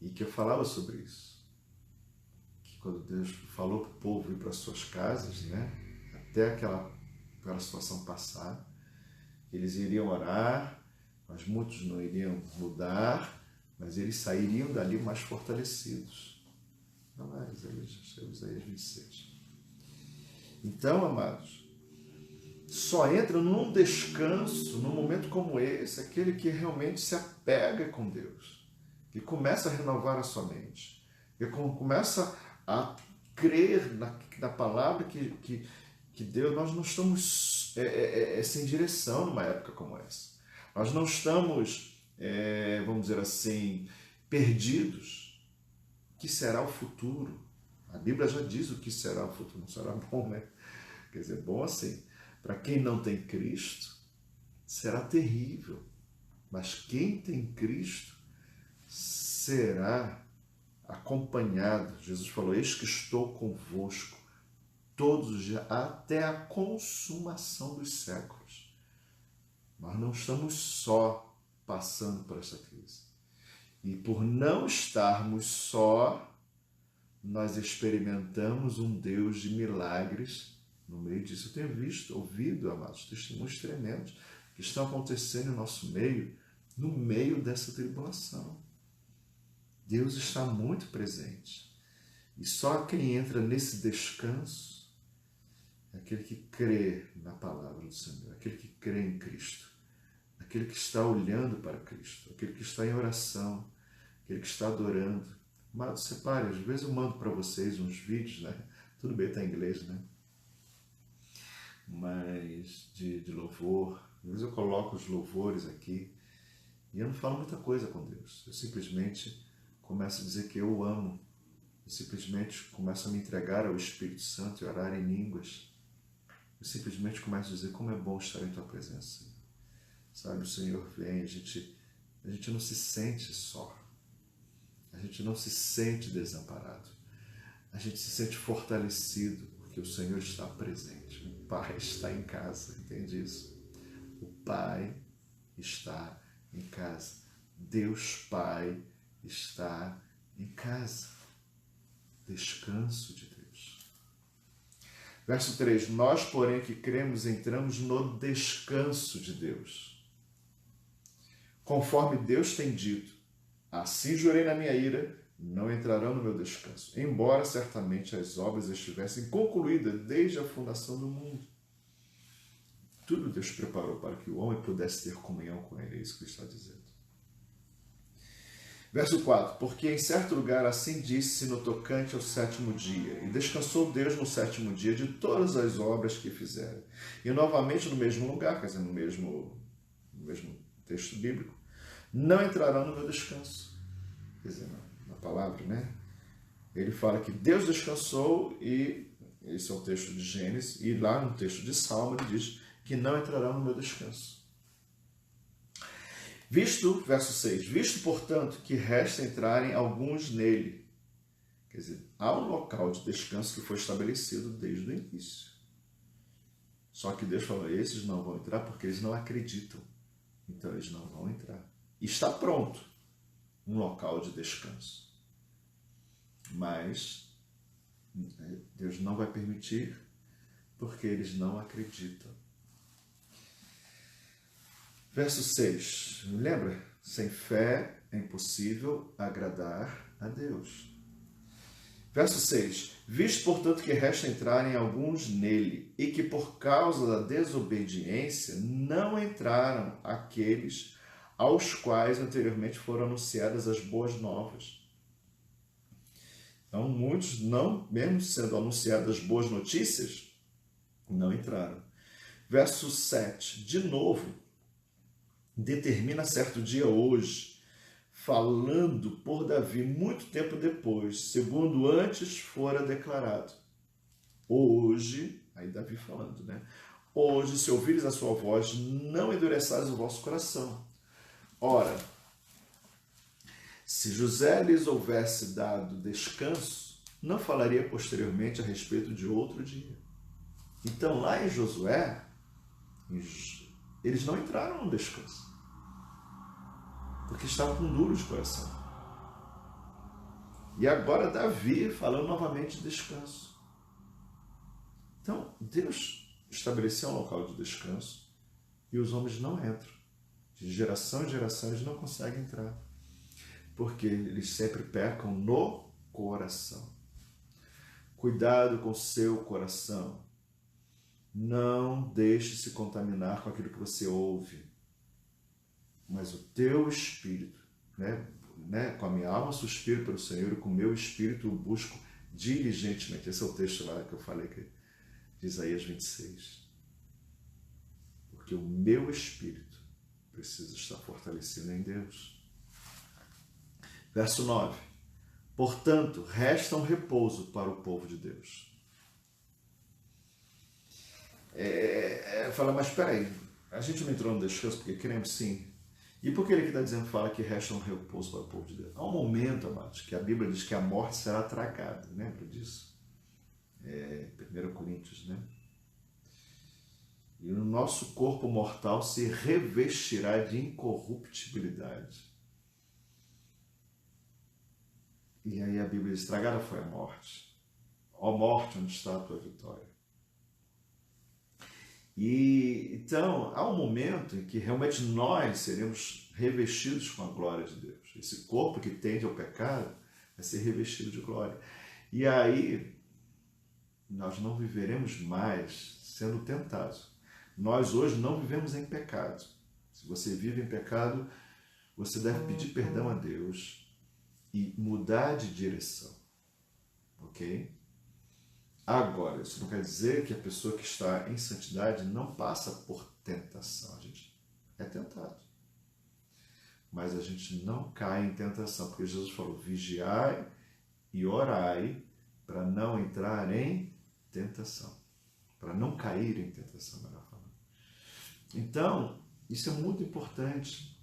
e que eu falava sobre isso. Que quando Deus falou para o povo ir para as suas casas, né, até aquela situação passar, eles iriam orar, mas muitos não iriam mudar, mas eles sairiam dali mais fortalecidos. Não é Isaías 26. Então, amados, só entra num descanso, num momento como esse, aquele que realmente se apega com Deus, que começa a renovar a sua mente, que começa a crer na palavra que Deus, nós não estamos sem direção numa época como essa. Nós não estamos, vamos dizer assim, perdidos. O que será o futuro? A Bíblia já diz o que será o futuro. Não será bom, né? Quer dizer, bom assim. Para quem não tem Cristo, será terrível. Mas quem tem Cristo será acompanhado. Jesus falou, eis que estou convosco todos os dias, até a consumação dos séculos. Nós não estamos só passando por essa crise. E por não estarmos só, nós experimentamos um Deus de milagres no meio disso. Eu tenho ouvido, amados, testemunhos tremendos que estão acontecendo no nosso meio, no meio dessa tribulação. Deus está muito presente. E só quem entra nesse descanso é aquele que crê na palavra do Senhor, aquele que crê em Cristo, aquele que está olhando para Cristo, aquele que está em oração, aquele que está adorando. Mas separe, às vezes eu mando para vocês uns vídeos, né? Tudo bem, está em inglês, né? Mas de louvor. Às vezes eu coloco os louvores aqui e eu não falo muita coisa com Deus. Eu simplesmente começo a dizer que eu o amo. Eu simplesmente começo a me entregar ao Espírito Santo e orar em línguas. Eu simplesmente começo a dizer como é bom estar em tua presença. Sabe, o Senhor vem, a gente não se sente só. A gente não se sente desamparado. A gente se sente fortalecido, porque o Senhor está presente. O Pai está em casa, entende isso? O Pai está em casa. Deus Pai está em casa. Descanso de Deus. Verso 3. Nós, porém, que cremos, entramos no descanso de Deus. Conforme Deus tem dito, assim jurei na minha ira, não entrarão no meu descanso, embora certamente as obras estivessem concluídas desde a fundação do mundo. Tudo Deus preparou para que o homem pudesse ter comunhão com ele, é isso que ele está dizendo. Verso 4, porque em certo lugar assim disse no tocante ao sétimo dia, e descansou Deus no sétimo dia de todas as obras que fizeram. E novamente no mesmo lugar, quer dizer, no mesmo texto bíblico, não entrarão no meu descanso. Quer dizer, na palavra, né? Ele fala que Deus descansou, e esse é o texto de Gênesis, e lá no texto de Salmo ele diz que não entrarão no meu descanso. Verso 6, visto, portanto, que resta entrarem alguns nele. Quer dizer, há um local de descanso que foi estabelecido desde o início. Só que Deus falou, esses não vão entrar porque eles não acreditam. Então eles não vão entrar. E está pronto um local de descanso. Mas Deus não vai permitir porque eles não acreditam. Verso 6, lembra? Sem fé é impossível agradar a Deus. Verso 6, visto, portanto, que resta entrarem alguns nele, e que por causa da desobediência não entraram aqueles aos quais anteriormente foram anunciadas as boas novas. Então, muitos, não, mesmo sendo anunciadas as boas notícias, não entraram. Verso 7, de novo, determina certo dia hoje, falando por Davi muito tempo depois, segundo antes fora declarado. Hoje, aí Davi falando, né? Hoje, se ouvires a sua voz, não endureçais o vosso coração. Ora, se José lhes houvesse dado descanso, não falaria posteriormente a respeito de outro dia. Então, lá em Josué, eles não entraram no descanso, porque estavam com duro de coração. E agora Davi falando novamente de descanso. Então, Deus estabeleceu um local de descanso e os homens não entram. De geração em geração eles não conseguem entrar, porque eles sempre pecam no coração. Cuidado com o seu coração. Não deixe se contaminar com aquilo que você ouve. Mas o teu espírito, né? Com a minha alma suspiro pelo Senhor e com o meu espírito o busco diligentemente. Esse é o texto lá que eu falei, de Isaías 26. Porque o meu espírito precisa estar fortalecido em Deus. Verso 9. Portanto, resta um repouso para o povo de Deus. Fala, mas espera aí, a gente não entrou no descanso porque queremos sim. E por que ele que está dizendo, fala que resta um repouso para o povo de Deus? Há um momento, amados, que a Bíblia diz que a morte será tragada. Lembra disso? 1 Coríntios, né? E o nosso corpo mortal se revestirá de incorruptibilidade. E aí a Bíblia diz, tragada foi a morte. Ó morte, onde está a tua vitória? E então, há um momento em que realmente nós seremos revestidos com a glória de Deus. Esse corpo que tende ao pecado vai ser revestido de glória. E aí, nós não viveremos mais sendo tentados. Nós hoje não vivemos em pecado. Se você vive em pecado, você deve pedir perdão a Deus e mudar de direção. Ok? Agora, isso não quer dizer que a pessoa que está em santidade não passa por tentação. A gente é tentado. Mas a gente não cai em tentação, porque Jesus falou, vigiai e orai para não entrar em tentação. Para não cair em tentação, melhor falando. Então, isso é muito importante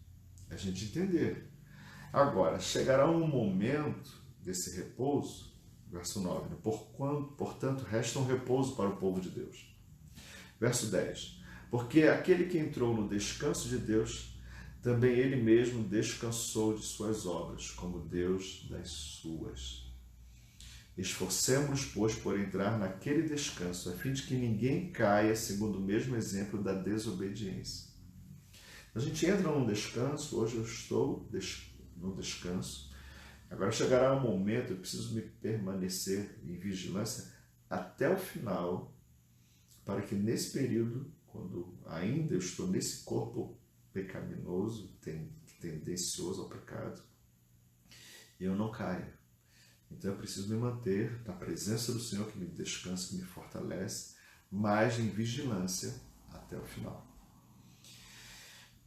a gente entender. Agora, chegará um momento desse repouso, verso 9, portanto, resta um repouso para o povo de Deus. Verso 10, porque aquele que entrou no descanso de Deus, também ele mesmo descansou de suas obras, como Deus das suas. Esforcemo-nos, pois, por entrar naquele descanso, a fim de que ninguém caia segundo o mesmo exemplo da desobediência. A gente entra num descanso, hoje eu estou no descanso, Agora chegará um momento, eu preciso me permanecer em vigilância até o final, para que nesse período, quando ainda eu estou nesse corpo pecaminoso, tendencioso ao pecado, eu não caia. Então eu preciso me manter na presença do Senhor, que me descansa, que me fortalece, mas em vigilância até o final.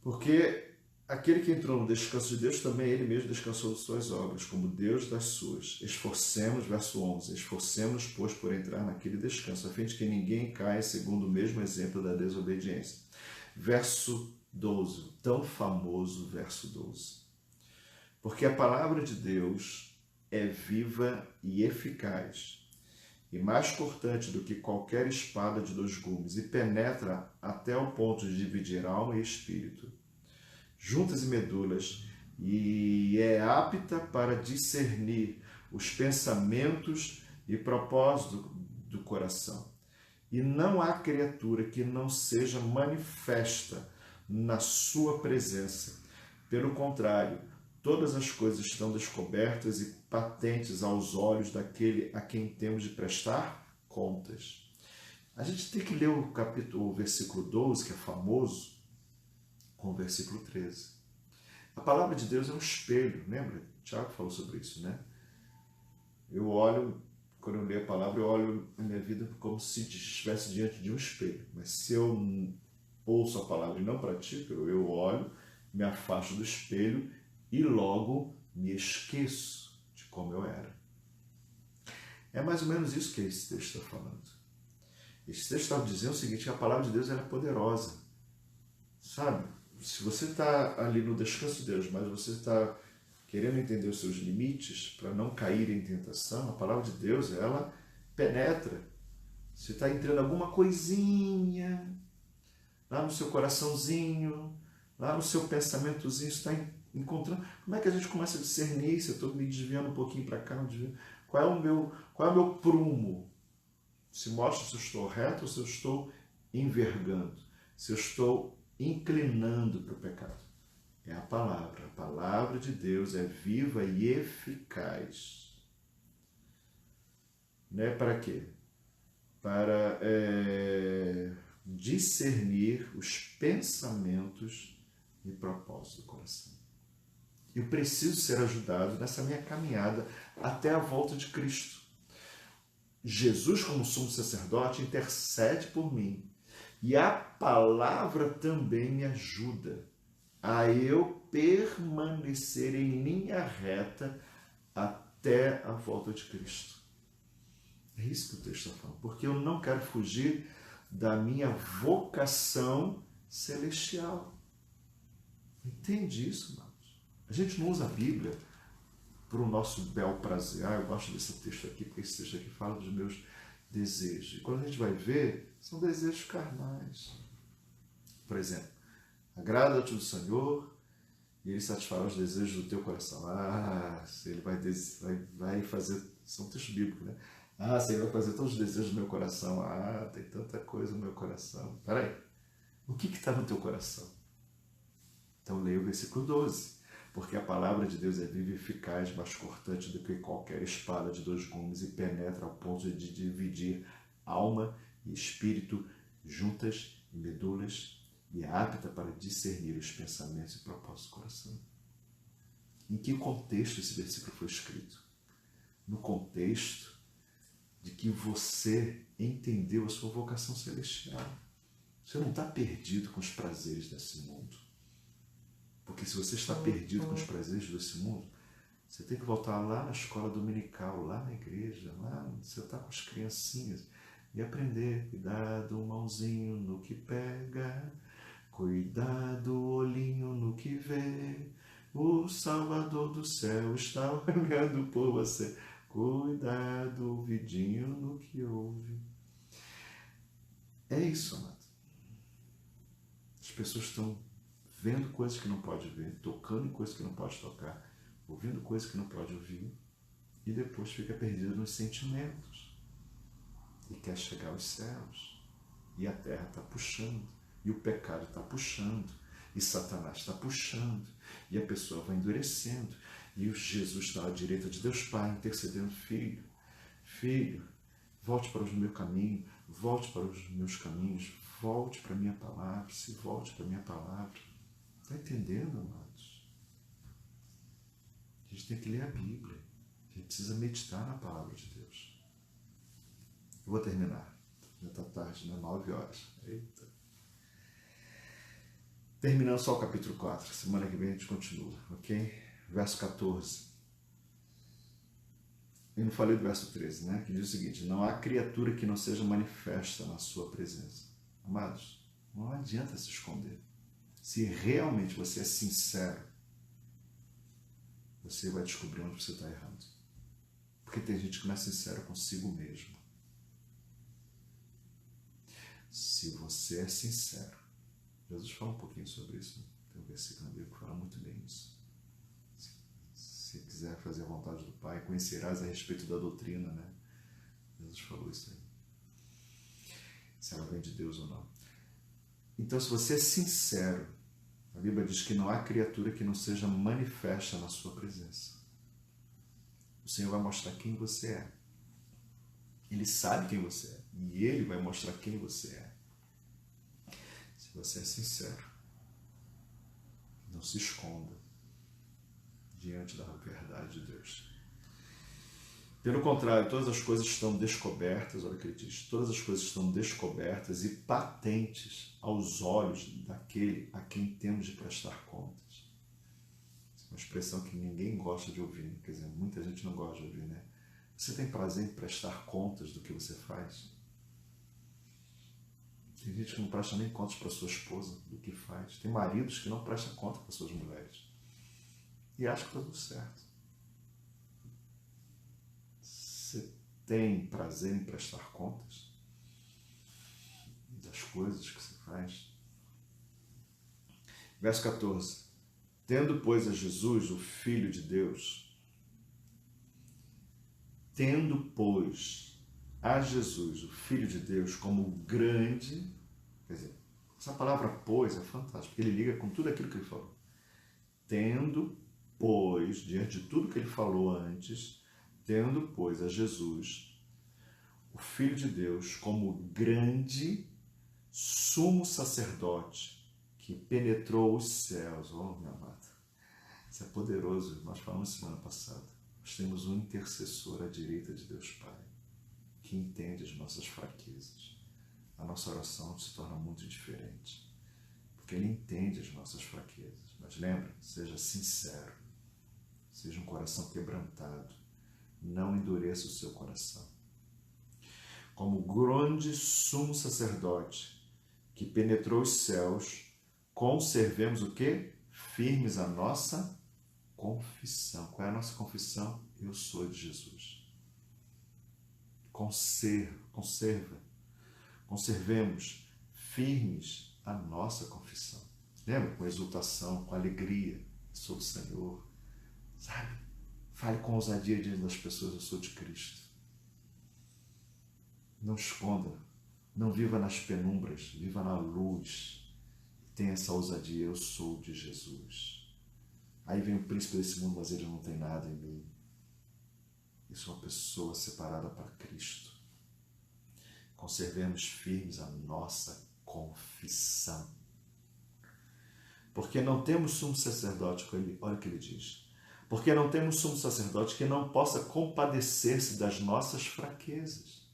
Porque aquele que entrou no descanso de Deus, também ele mesmo descansou de suas obras, como Deus das suas. Esforcemos, verso 11, esforcemos, pois, por entrar naquele descanso, a fim de que ninguém caia segundo o mesmo exemplo da desobediência. Verso 12, tão famoso verso 12. Porque a palavra de Deus é viva e eficaz, e mais cortante do que qualquer espada de 2 gumes, e penetra até o ponto de dividir alma e espírito, juntas e medulas, e é apta para discernir os pensamentos e propósitos do coração. E não há criatura que não seja manifesta na sua presença. Pelo contrário, todas as coisas estão descobertas e patentes aos olhos daquele a quem temos de prestar contas. A gente tem que ler o versículo 12, que é famoso, com o versículo 13. A palavra de Deus é um espelho, lembra? Tiago falou sobre isso, né? Eu olho, quando eu leio a palavra, eu olho a minha vida como se estivesse diante de um espelho. Mas se eu ouço a palavra e não pratico, eu olho, me afasto do espelho e logo me esqueço de como eu era. É mais ou menos isso que esse texto está falando. Esse texto está dizendo o seguinte, que a palavra de Deus é poderosa. Sabe? Se você está ali no descanso de Deus, mas você está querendo entender os seus limites para não cair em tentação, a palavra de Deus, ela penetra. Você está entrando alguma coisinha lá no seu coraçãozinho, lá no seu pensamentozinho, você está encontrando. Como é que a gente começa a discernir se eu estou me desviando um pouquinho para cá? Qual é o meu prumo? Se mostra se eu estou reto ou se eu estou envergando, se eu estou inclinando para o pecado. É a palavra de Deus é viva e eficaz. Né? Para quê? Para discernir os pensamentos e propósitos do coração. Eu preciso ser ajudado nessa minha caminhada até a volta de Cristo. Jesus, como sumo sacerdote, intercede por mim. E a palavra também me ajuda a eu permanecer em linha reta até a volta de Cristo. É isso que o texto está falando. Porque eu não quero fugir da minha vocação celestial. Entende isso, irmãos? A gente não usa a Bíblia para o nosso bel prazer. Eu gosto desse texto aqui, porque esse texto aqui fala dos meus desejos. E quando a gente vai ver, são desejos carnais. Por exemplo, agrada-te o Senhor e Ele satisfará os desejos do teu coração. Se Ele vai fazer... Isso é um texto bíblico, né? Se Ele vai fazer todos os desejos do meu coração. Tem tanta coisa no meu coração. Peraí, o que está no teu coração? Então leia o versículo 12. Porque a palavra de Deus é viva e eficaz, mais cortante do que qualquer espada de 2 gumes e penetra ao ponto de dividir alma e espírito, juntas e medulas, e é apta para discernir os pensamentos e propósitos do coração. Em que contexto esse versículo foi escrito? No contexto de que você entendeu a sua vocação celestial. Você não está perdido com os prazeres desse mundo. Porque se você está perdido com os prazeres desse mundo, você tem que voltar lá na escola dominical, lá na igreja, lá você está com as criancinhas, e aprender. Cuidado, mãozinho no que pega, cuidado, olhinho no que vê, o Salvador do céu está olhando por você. Cuidado, ouvidinho no que ouve. É isso, amado. As pessoas estão vendo coisas que não pode ver, tocando em coisas que não pode tocar, ouvindo coisas que não pode ouvir, e depois fica perdido nos sentimentos. E quer chegar aos céus. E a terra está puxando, e o pecado está puxando, e Satanás está puxando, e a pessoa vai endurecendo, E o Jesus está à direita de Deus Pai, intercedendo: filho, filho, volte para o meu caminho, volte para os meus caminhos, volte para a minha palavra, se volte para a minha palavra. Está entendendo, amados? A gente tem que ler a Bíblia, a gente precisa meditar na palavra de Deus. Eu vou terminar, já está tarde, né? 9 horas. Eita. Terminando só o capítulo 4, semana que vem a gente continua, ok? Verso 14. Eu não falei do verso 13, né? Que diz o seguinte: não há criatura que não seja manifesta na sua presença. Amados, não adianta se esconder. Se realmente você é sincero, você vai descobrir onde você está errando. Porque tem gente que não é sincera consigo mesmo. Se você é sincero, Jesus fala um pouquinho sobre isso, né? Tem um versículo na Bíblia que fala muito bem isso. Se quiser fazer a vontade do Pai, conhecerás a respeito da doutrina, né? Jesus falou isso aí. Se ela vem de Deus ou não. Então, se você é sincero, a Bíblia diz que não há criatura que não seja manifesta na sua presença. O Senhor vai mostrar quem você é. Ele sabe quem você é. E Ele vai mostrar quem você é. Se você é sincero, não se esconda diante da verdade de Deus. Pelo contrário, todas as coisas estão descobertas, olha o que ele diz, todas as coisas estão descobertas e patentes aos olhos daquele a quem temos de prestar contas. Essa é uma expressão que ninguém gosta de ouvir, quer dizer, muita gente não gosta de ouvir, né? Você tem prazer em prestar contas do que você faz? Tem gente que não presta nem contas para sua esposa do que faz. Tem maridos que não prestam conta para suas mulheres. E acha que está tudo certo. Você tem prazer em prestar contas das coisas que você faz? Verso 14. Tendo, pois, a Jesus, o Filho de Deus, tendo, pois, a Jesus, o Filho de Deus, como grande, quer dizer, essa palavra pois é fantástica, porque ele liga com tudo aquilo que ele falou. Tendo, pois, diante de tudo que ele falou antes, tendo, pois, a Jesus, o Filho de Deus, como grande sumo sacerdote que penetrou os céus. Oh, minha amada, isso é poderoso. Nós falamos semana passada. Nós temos um intercessor à direita de Deus Pai, que entende as nossas fraquezas. A nossa oração se torna muito diferente, porque ele entende as nossas fraquezas. Mas lembra, seja sincero, seja um coração quebrantado, não endureça o seu coração. Como grande sumo sacerdote que penetrou os céus, conservemos o quê? Firmes a nossa confissão. Qual é a nossa confissão? Eu sou de Jesus. Conservemos firmes a nossa confissão. Lembra? Com exultação, com alegria. Sou do Senhor. Sabe? Fale com ousadia diante das pessoas. Eu sou de Cristo. Não esconda. Não viva nas penumbras. Viva na luz. Tenha essa ousadia. Eu sou de Jesus. Aí vem o príncipe desse mundo, mas ele não tem nada em mim. Eu sou uma pessoa separada para Cristo. Conservemos firmes a nossa confissão. Porque não temos sumo sacerdote, olha o que ele diz. Porque não temos sumo sacerdote que não possa compadecer-se das nossas fraquezas.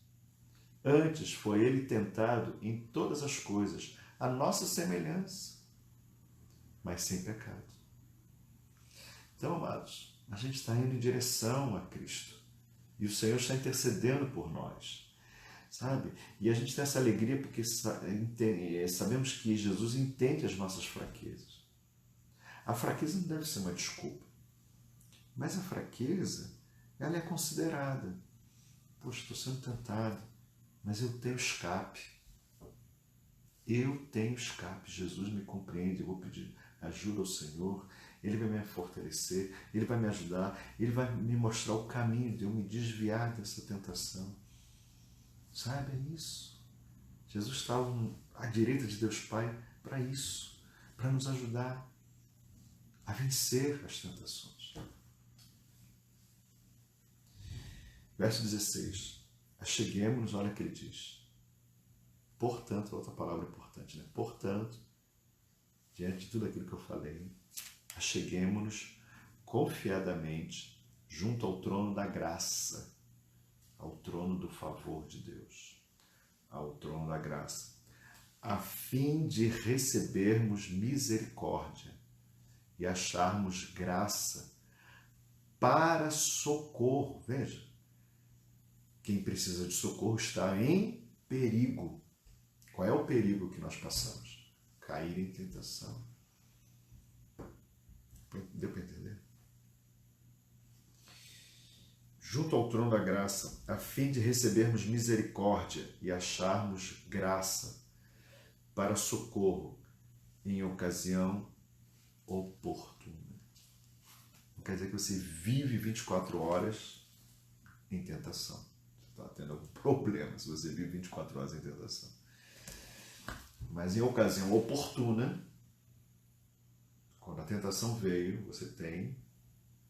Antes foi ele tentado em todas as coisas, a nossa semelhança, mas sem pecado. Então, amados, a gente está indo em direção a Cristo. E o Senhor está intercedendo por nós, sabe? E a gente tem essa alegria porque sabemos que Jesus entende as nossas fraquezas. A fraqueza não deve ser uma desculpa. Mas a fraqueza, ela é considerada. Poxa, estou sendo tentado, mas eu tenho escape. Eu tenho escape. Jesus me compreende. Eu vou pedir ajuda ao Senhor. Ele vai me fortalecer, Ele vai me ajudar, Ele vai me mostrar o caminho de eu me desviar dessa tentação. Sabe, é isso. Jesus estava à direita de Deus Pai para isso, para nos ajudar a vencer as tentações. Verso 16. Acheguemo-nos, olha o que ele diz. Portanto, outra palavra importante, né? Portanto, diante de tudo aquilo que eu falei, acheguemo-nos confiadamente junto ao trono da graça, ao trono do favor de Deus, ao trono da graça, a fim de recebermos misericórdia e acharmos graça para socorro. Veja, quem precisa de socorro está em perigo. Qual é o perigo que nós passamos? Cair em tentação. Deu para entender? Junto ao trono da graça, a fim de recebermos misericórdia e acharmos graça para socorro em ocasião oportuna. Não quer dizer que você vive 24 horas em tentação. Você está tendo algum problema se você vive 24 horas em tentação. Mas em ocasião oportuna, quando a tentação veio, você tem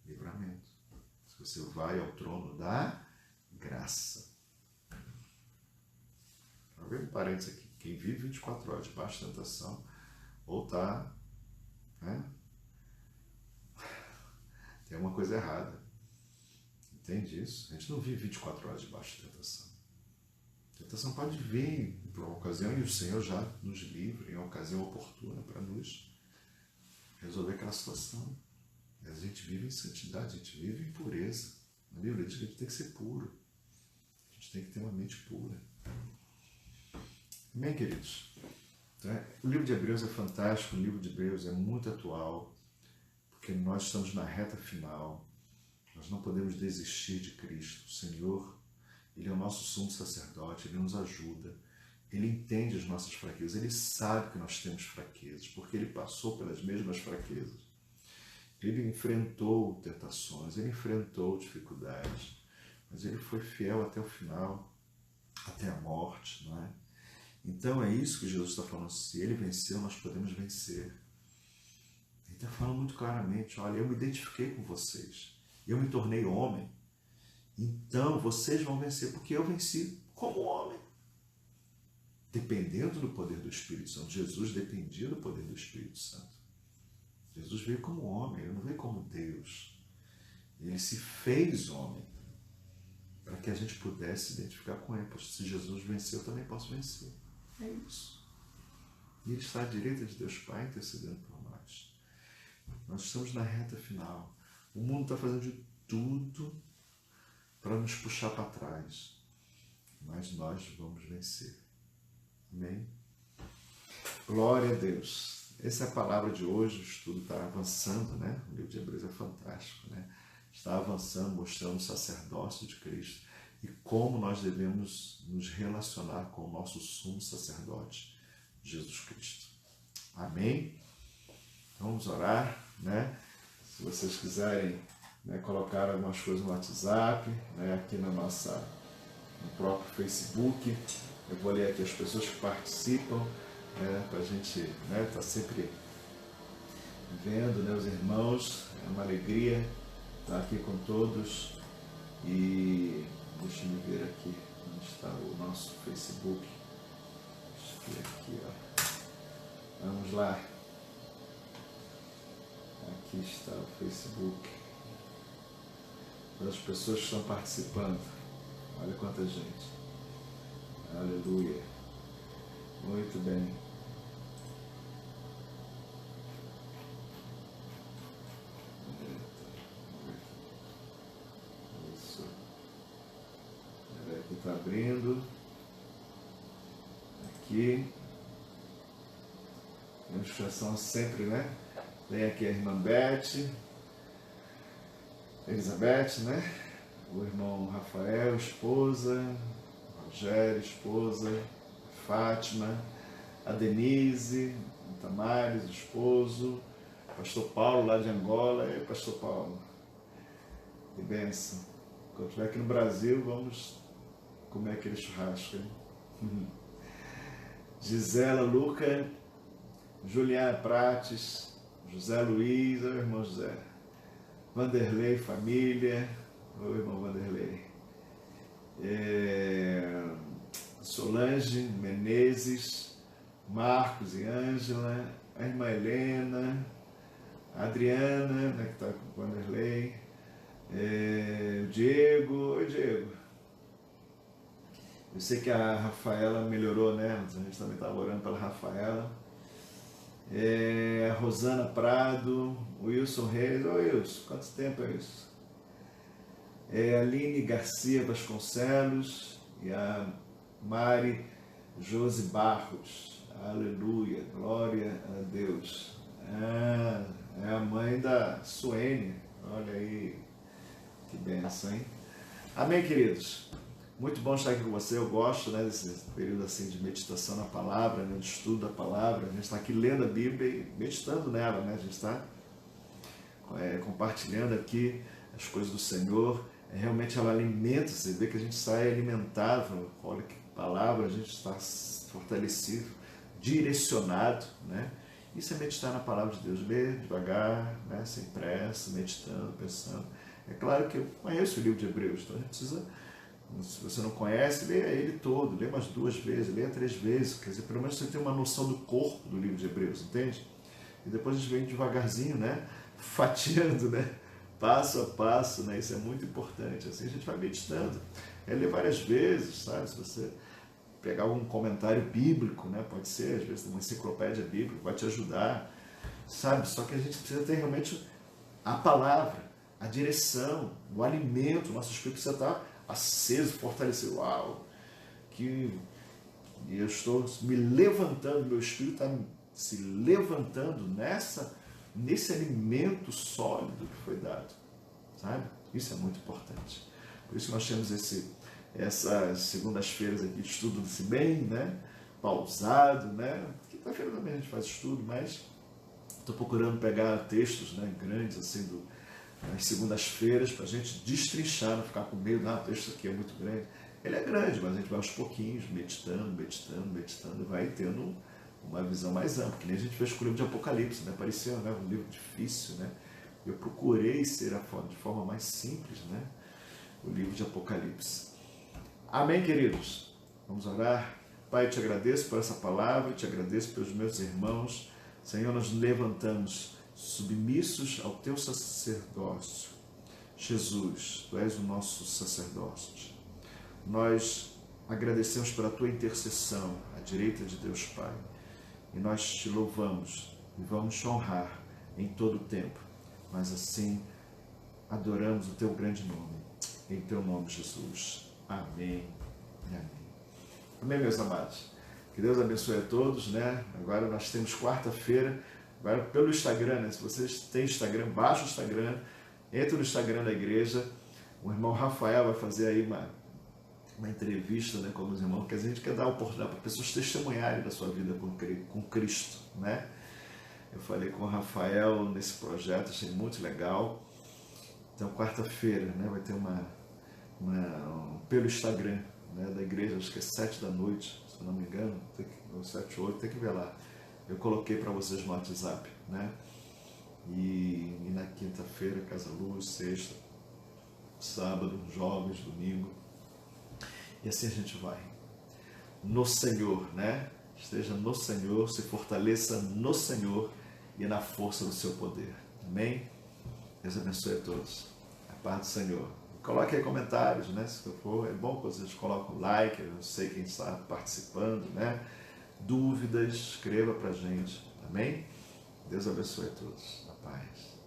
livramento. Se você vai ao trono da graça. Vou ver um parênteses aqui. Quem vive 24 horas debaixo de tentação, ou está, né? Tem uma coisa errada. Entende isso? A gente não vive 24 horas debaixo de tentação. A tentação pode vir por uma ocasião e o Senhor já nos livra em uma ocasião oportuna para nos resolver aquela situação. Mas a gente vive em santidade, a gente vive em pureza. Na Bíblia diz que a gente tem que ser puro. A gente tem que ter uma mente pura. Amém, queridos? Então, o livro de Hebreus é fantástico, o livro de Hebreus é muito atual, porque nós estamos na reta final. Nós não podemos desistir de Cristo. O Senhor, Ele é o nosso sumo sacerdote, Ele nos ajuda, Ele entende as nossas fraquezas, Ele sabe que nós temos fraquezas, porque Ele passou pelas mesmas fraquezas. Ele enfrentou tentações, Ele enfrentou dificuldades, mas Ele foi fiel até o final, até a morte, não é? Então é isso que Jesus está falando, se Ele venceu, nós podemos vencer. Ele está falando muito claramente, olha, eu me identifiquei com vocês, eu me tornei homem, então vocês vão vencer, porque eu venci como homem. Dependendo do poder do Espírito Santo. Jesus dependia do poder do Espírito Santo. Jesus veio como homem, Ele não veio como Deus. Ele se fez homem para que a gente pudesse se identificar com Ele. Porque se Jesus venceu, eu também posso vencer. É isso. E Ele está à direita de Deus Pai intercedendo por nós. Nós estamos na reta final. O mundo está fazendo de tudo para nos puxar para trás. Mas nós vamos vencer. Amém? Glória a Deus. Essa é a palavra de hoje. O estudo está avançando, né? O livro de Hebreus é fantástico, né? Está avançando, mostrando o sacerdócio de Cristo e como nós devemos nos relacionar com o nosso sumo sacerdote, Jesus Cristo. Amém? Então, vamos orar, né? Se vocês quiserem, né, colocar algumas coisas no WhatsApp, né, aqui no próprio Facebook, eu vou ler aqui as pessoas que participam, para a gente estar sempre vendo, né, os irmãos. É uma alegria estar aqui com todos. E deixa eu ver aqui onde está o nosso Facebook. Deixa eu ver aqui, ó. Vamos lá. Aqui está o Facebook. As pessoas que estão participando. Olha quanta gente. Aleluia. Muito bem. Isso. Aqui está abrindo. Aqui. Ilustração sempre, né? Vem aqui a irmã Beth. Elizabeth, né? O irmão Rafael, esposa. Rogério, esposa. Fátima. A Denise. A Tamares, esposo. Pastor Paulo, lá de Angola. E Pastor Paulo. Que bênção. Quando estiver aqui no Brasil, vamos comer aquele churrasco, hein? Gisela, Luca, Juliana Prates, José Luiz, o irmão José. Vanderlei, família. Oi, irmão Vanderlei. Solange Menezes, Marcos e Ângela, a irmã Helena, a Adriana, né, que está com o Wanderlei, o Diego. Oi, Diego. Eu sei que a Rafaela melhorou, né? A gente também estava orando pela Rafaela. A Rosana Prado, o Wilson Reis. Oi, Wilson, quanto tempo é isso? A Aline Garcia Vasconcelos e a Mari Josi Barros. Aleluia, glória a Deus. É a mãe da Suene. Olha aí, que benção, hein? Amém, queridos? Muito bom estar aqui com você. Eu gosto, né, desse período assim de meditação na palavra, né, de estudo da palavra. A gente está aqui lendo a Bíblia e meditando nela, né? A gente está compartilhando aqui as coisas do Senhor. Realmente ela alimenta, você vê que a gente sai alimentado. Olha que palavra, a gente está fortalecido, direcionado, né? Isso é meditar na palavra de Deus, ler devagar, né, sem pressa, meditando, pensando. É claro que eu conheço o livro de Hebreus, então a gente precisa, se você não conhece, leia ele todo, leia umas 2 vezes, leia 3 vezes, quer dizer, pelo menos você tem uma noção do corpo do livro de Hebreus, entende? E depois a gente vem devagarzinho, né, fatiando, né, passo a passo, né, isso é muito importante, assim a gente vai meditando, ler várias vezes, sabe, se você pegar algum comentário bíblico, né, pode ser, às vezes uma enciclopédia bíblica, vai te ajudar, sabe, só que a gente precisa ter realmente a palavra, a direção, o alimento, o nosso espírito precisa estar aceso, fortalecido. Uau! Que eu estou me levantando, meu espírito está se levantando nesse alimento sólido que foi dado, sabe? Isso é muito importante. Por isso que nós temos essas segundas-feiras aqui de estudo assim, bem, né, pausado, né? Quinta-feira também a gente faz estudo, mas estou procurando pegar textos, né, grandes assim nas segundas-feiras para a gente destrinchar, não ficar com medo, o texto aqui é muito grande. Ele é grande, mas a gente vai aos pouquinhos, meditando, e vai tendo uma visão mais ampla, que nem a gente fez com o livro de Apocalipse, né? Parecia, né, um livro difícil, né? Eu procurei ser de forma mais simples, né, o livro de Apocalipse. Amém, queridos? Vamos orar. Pai, eu te agradeço por essa palavra, te agradeço pelos meus irmãos. Senhor, nós nos levantamos submissos ao teu sacerdócio. Jesus, tu és o nosso sacerdote. Nós agradecemos pela tua intercessão à direita de Deus Pai. E nós te louvamos e vamos te honrar em todo o tempo. Mas assim adoramos o teu grande nome. Em teu nome, Jesus. Amém e amém. Amém, meus amados. Que Deus abençoe a todos, né? Agora nós temos quarta-feira, agora pelo Instagram, né? Se vocês têm Instagram, baixa o Instagram, entra no Instagram da igreja. O irmão Rafael vai fazer aí uma entrevista, né, com os irmãos, que a gente quer dar a oportunidade para pessoas testemunharem da sua vida com Cristo, né? Eu falei com o Rafael nesse projeto, achei muito legal. Então, quarta-feira, né, vai ter pelo Instagram, né, da igreja, acho que é 7 da noite, se eu não me engano, ou 7 ou 8, tem que ver lá. Eu coloquei para vocês no WhatsApp, né? E na quinta-feira, Casa Luz, sexta, sábado, jovens, domingo. E assim a gente vai. No Senhor, né? Esteja no Senhor, se fortaleça no Senhor e na força do seu poder. Amém? Deus abençoe a todos. A paz do Senhor. Coloque aí comentários, né? Se for, é bom que vocês coloquem like, eu sei quem está participando, né? Dúvidas, escreva pra gente. Amém? Deus abençoe a todos. A paz.